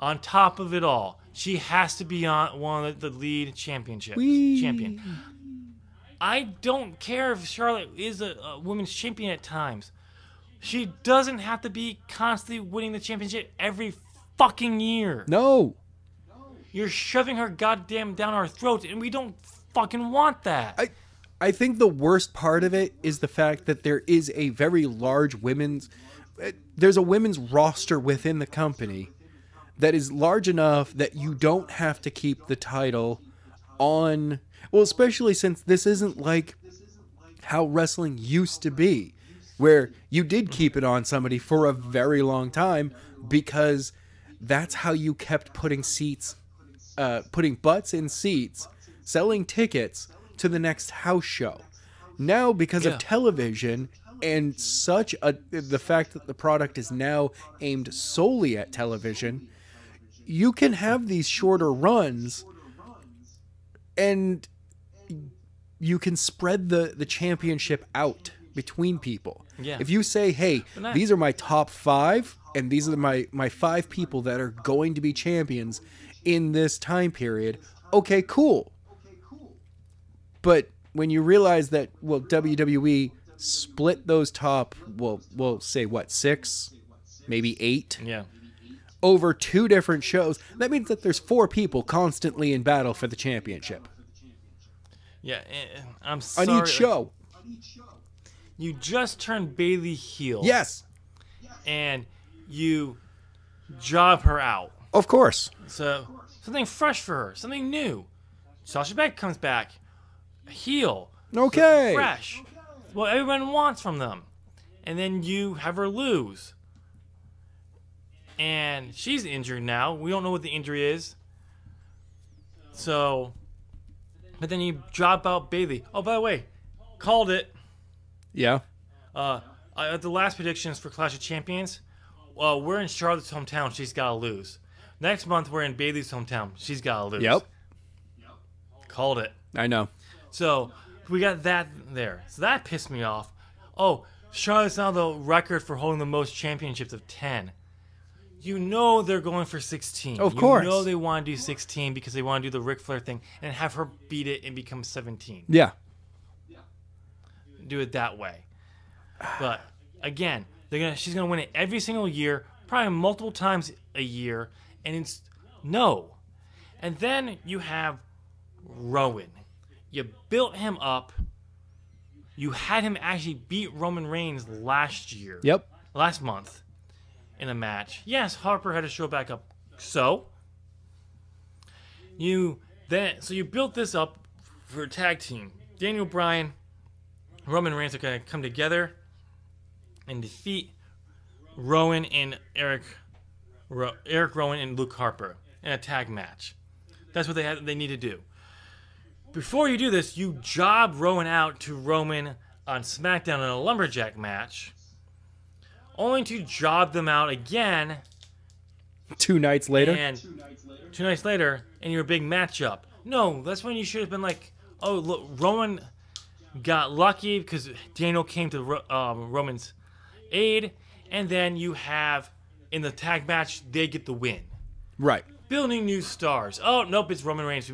Speaker 1: on top of it all, she has to be on one of the lead champion. I don't care if Charlotte is a women's champion at times. She doesn't have to be constantly winning the championship every fucking year.
Speaker 2: No.
Speaker 1: You're shoving her goddamn down our throats, and we don't fucking want that.
Speaker 2: I think the worst part of it is the fact that there is a very large there's a women's roster within the company that is large enough that you don't have to keep the title on, well, especially since this isn't like how wrestling used to be, where you did keep it on somebody for a very long time because that's how you kept putting butts in seats, selling tickets to the next house show. Now, because of television and the fact that the product is now aimed solely at television, you can have these shorter runs and you can spread the championship out between people.
Speaker 1: Yeah.
Speaker 2: If you say, hey, these are my top 5 and these are my 5 people that are going to be champions in this time period, okay, cool. But when you realize that, well, WWE split those top, we'll say, 6, maybe 8, over 2 different shows, that means that there's 4 people constantly in battle for the championship.
Speaker 1: Yeah, I'm sorry.
Speaker 2: On each show.
Speaker 1: You just turned Bayley heel.
Speaker 2: Yes.
Speaker 1: And you job her out.
Speaker 2: Of course.
Speaker 1: So, something fresh for her. Something new. Sasha Banks comes back. Heel.
Speaker 2: Okay.
Speaker 1: Fresh. What everyone wants from them. And then you have her lose. And she's injured now. We don't know what the injury is. So, but then you drop out Bayley. Oh, by the way, called it.
Speaker 2: Yeah.
Speaker 1: At the last predictions for Clash of Champions, we're in Charlotte's hometown. She's got to lose. Next month, we're in Bayley's hometown. She's got to lose.
Speaker 2: Yep.
Speaker 1: Called it.
Speaker 2: I know.
Speaker 1: So, we got that there. So, that pissed me off. Oh, Charlotte's now the record for holding the most championships of 10. You know they're going for 16.
Speaker 2: Of course.
Speaker 1: You know they want to do 16 because they want to do the Ric Flair thing and have her beat it and become 17.
Speaker 2: Yeah.
Speaker 1: Do it that way. But, again, she's going to win it every single year, probably multiple times a year, and it's no. And then you have Rowan. You built him up. You had him actually beat Roman Reigns last month in a match. Yes, Harper had to show back up. So you built this up for a tag team. Daniel Bryan, Roman Reigns are going to come together and defeat Rowan and Eric Rowan and Luke Harper in a tag match. That's what they need to do. Before you do this, you job Rowan out to Roman on SmackDown in a lumberjack match, only to job them out again
Speaker 2: 2 nights later.
Speaker 1: And 2 nights later, in your big matchup. No, that's when you should have been like, oh, look, Roman got lucky because Daniel came to Roman's aid, and then you have, in the tag match, they get the win.
Speaker 2: Right.
Speaker 1: Building new stars. Oh, nope, it's Roman Reigns.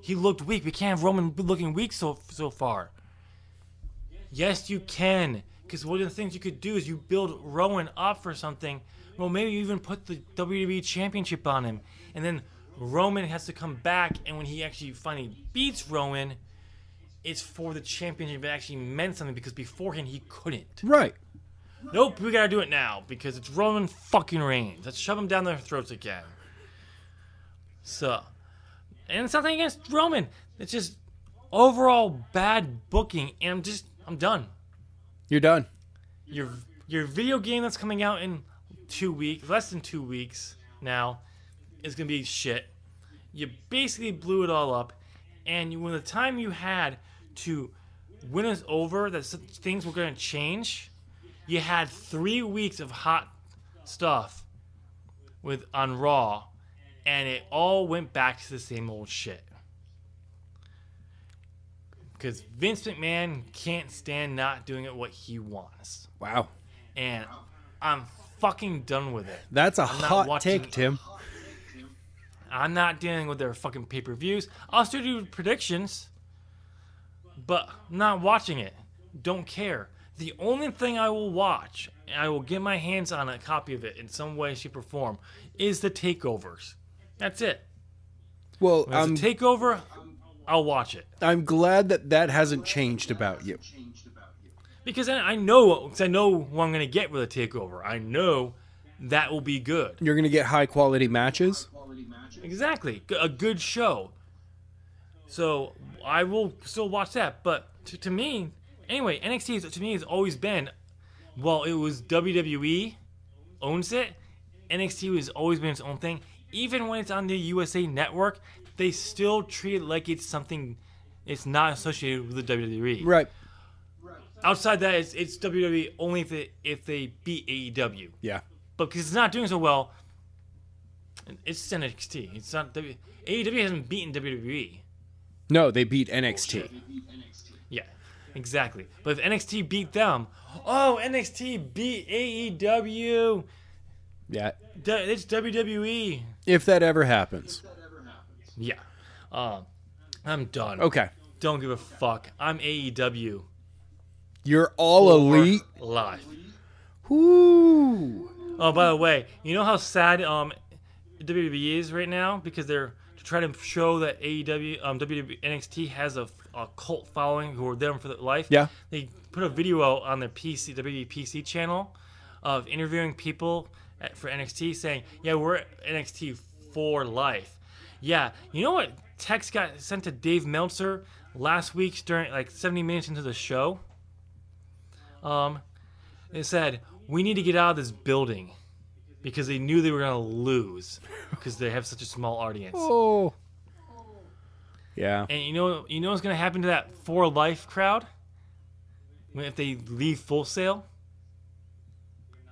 Speaker 1: He looked weak. We can't have Roman looking weak so far. Yes, you can. Because one of the things you could do is you build Rowan up for something. Well, maybe you even put the WWE Championship on him. And then Roman has to come back, and when he actually finally beats Rowan, it's for the championship. It actually meant something because beforehand he couldn't.
Speaker 2: Right.
Speaker 1: Nope, we gotta do it now because it's Roman fucking Reigns. Let's shove him down their throats again. So, and it's nothing against Roman. It's just overall bad booking, and I'm done.
Speaker 2: You're done.
Speaker 1: Your video game that's coming out in 2 weeks, less than 2 weeks now, is gonna be shit. You basically blew it all up, and when the time you had to win us over, that things were gonna change, you had 3 weeks of hot stuff on Raw, and it all went back to the same old shit. Because Vince McMahon can't stand not doing it what he wants.
Speaker 2: Wow.
Speaker 1: And I'm fucking done with it.
Speaker 2: That's a hot take, Tim.
Speaker 1: I'm not dealing with their fucking pay-per-views. I'll still do predictions, but I'm not watching it. Don't care. The only thing I will watch, and I will get my hands on a copy of it in some way, shape, or form, is the takeovers. That's it.
Speaker 2: Well,
Speaker 1: when it's a takeover, I'll watch it.
Speaker 2: I'm glad that hasn't changed about you.
Speaker 1: Because I know who I'm going to get with a takeover. I know that will be good.
Speaker 2: You're going to get high-quality matches?
Speaker 1: Exactly. A good show. So I will still watch that. But to me, anyway, NXT to me has always been, while it was WWE owns it, NXT has always been its own thing. Even when it's on the USA Network, they still treat it like it's something, it's not associated with the WWE.
Speaker 2: Right.
Speaker 1: Outside that, it's WWE only if they beat AEW.
Speaker 2: Yeah.
Speaker 1: But because it's not doing so well, it's NXT. It's not AEW hasn't beaten WWE.
Speaker 2: No, they beat NXT.
Speaker 1: Yeah, exactly. But if NXT beat them, NXT beat AEW.
Speaker 2: Yeah.
Speaker 1: It's WWE.
Speaker 2: If that ever happens.
Speaker 1: Yeah. I'm done.
Speaker 2: Okay.
Speaker 1: Don't give a fuck. I'm AEW.
Speaker 2: You're all elite.
Speaker 1: Live.
Speaker 2: Whoo.
Speaker 1: Oh, by the way, you know how sad WWE is right now because they're to try to show that WWE NXT has a cult following who are there for life.
Speaker 2: Yeah.
Speaker 1: They put a video out on their WWE PC channel of interviewing people for NXT saying, "Yeah, we're NXT for life." Yeah, you know what text got sent to Dave Meltzer last week during like 70 minutes into the show? It said, "We need to get out of this building." Because they knew they were going to lose because they have such a small audience.
Speaker 2: Oh. Yeah.
Speaker 1: And you know what's going to happen to that For Life crowd? If they leave Full Sail?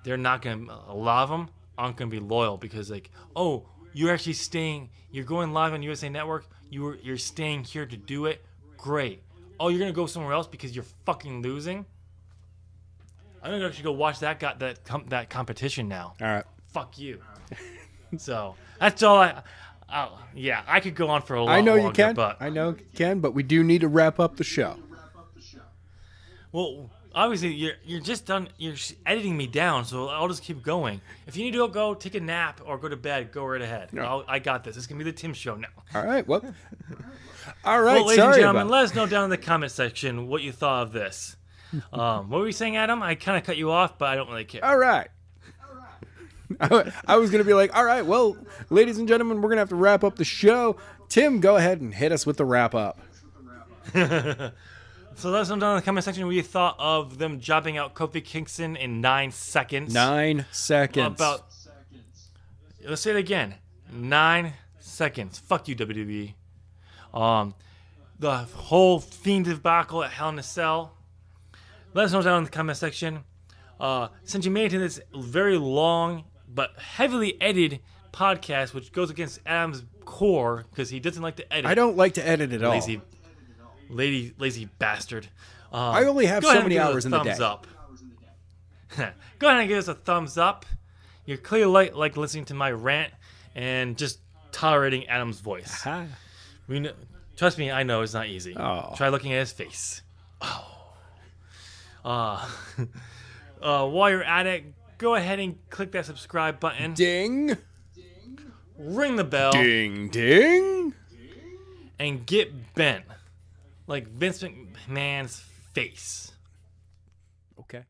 Speaker 1: They're not going to, a lot of them aren't going to be loyal because like, oh, you're actually staying, you're going live on USA Network, you're staying here to do it, great. Oh, you're going to go somewhere else because you're fucking losing? I'm going to actually go watch that competition now.
Speaker 2: All right.
Speaker 1: Fuck you. So that's all I could go on for a lot
Speaker 2: longer.
Speaker 1: I know you
Speaker 2: can, but we do need to wrap up the show.
Speaker 1: Well, obviously you're just done. You're editing me down, so I'll just keep going. If you need to go take a nap or go to bed, go right ahead.
Speaker 2: No.
Speaker 1: I got this. It's gonna be the Tim Show now.
Speaker 2: All right. Well. All right.
Speaker 1: Well, ladies and gentlemen, let us know down in the comment section what you thought of this. What were you saying, Adam? I kind of cut you off, but I don't really care.
Speaker 2: All right. I was going to be like, all right, well, ladies and gentlemen, we're going to have to wrap up the show. Tim, go ahead and hit us with the wrap up.
Speaker 1: So let us know down in the comment section what you thought of them jobbing out Kofi Kingston in 9 seconds.
Speaker 2: 9 seconds.
Speaker 1: Let's say it again. 9 seconds. Fuck you, WWE. The whole Fiend debacle at Hell in a Cell. Let us know down in the comment section. Since you made it to this very long but heavily edited podcast, which goes against Adam's core because he doesn't like to edit.
Speaker 2: I don't like to edit at all.
Speaker 1: Lazy bastard.
Speaker 2: I only have so many hours in the day.
Speaker 1: Up. Go ahead and give us a thumbs up. You're clearly like listening to my rant and just tolerating Adam's voice. Trust me, I know it's not easy.
Speaker 2: Oh.
Speaker 1: Try looking at his face. While you're at it, go ahead and click that subscribe button.
Speaker 2: Ding.
Speaker 1: Ring the bell.
Speaker 2: Ding, ding.
Speaker 1: And get bent like Vince McMahon's face.
Speaker 2: Okay.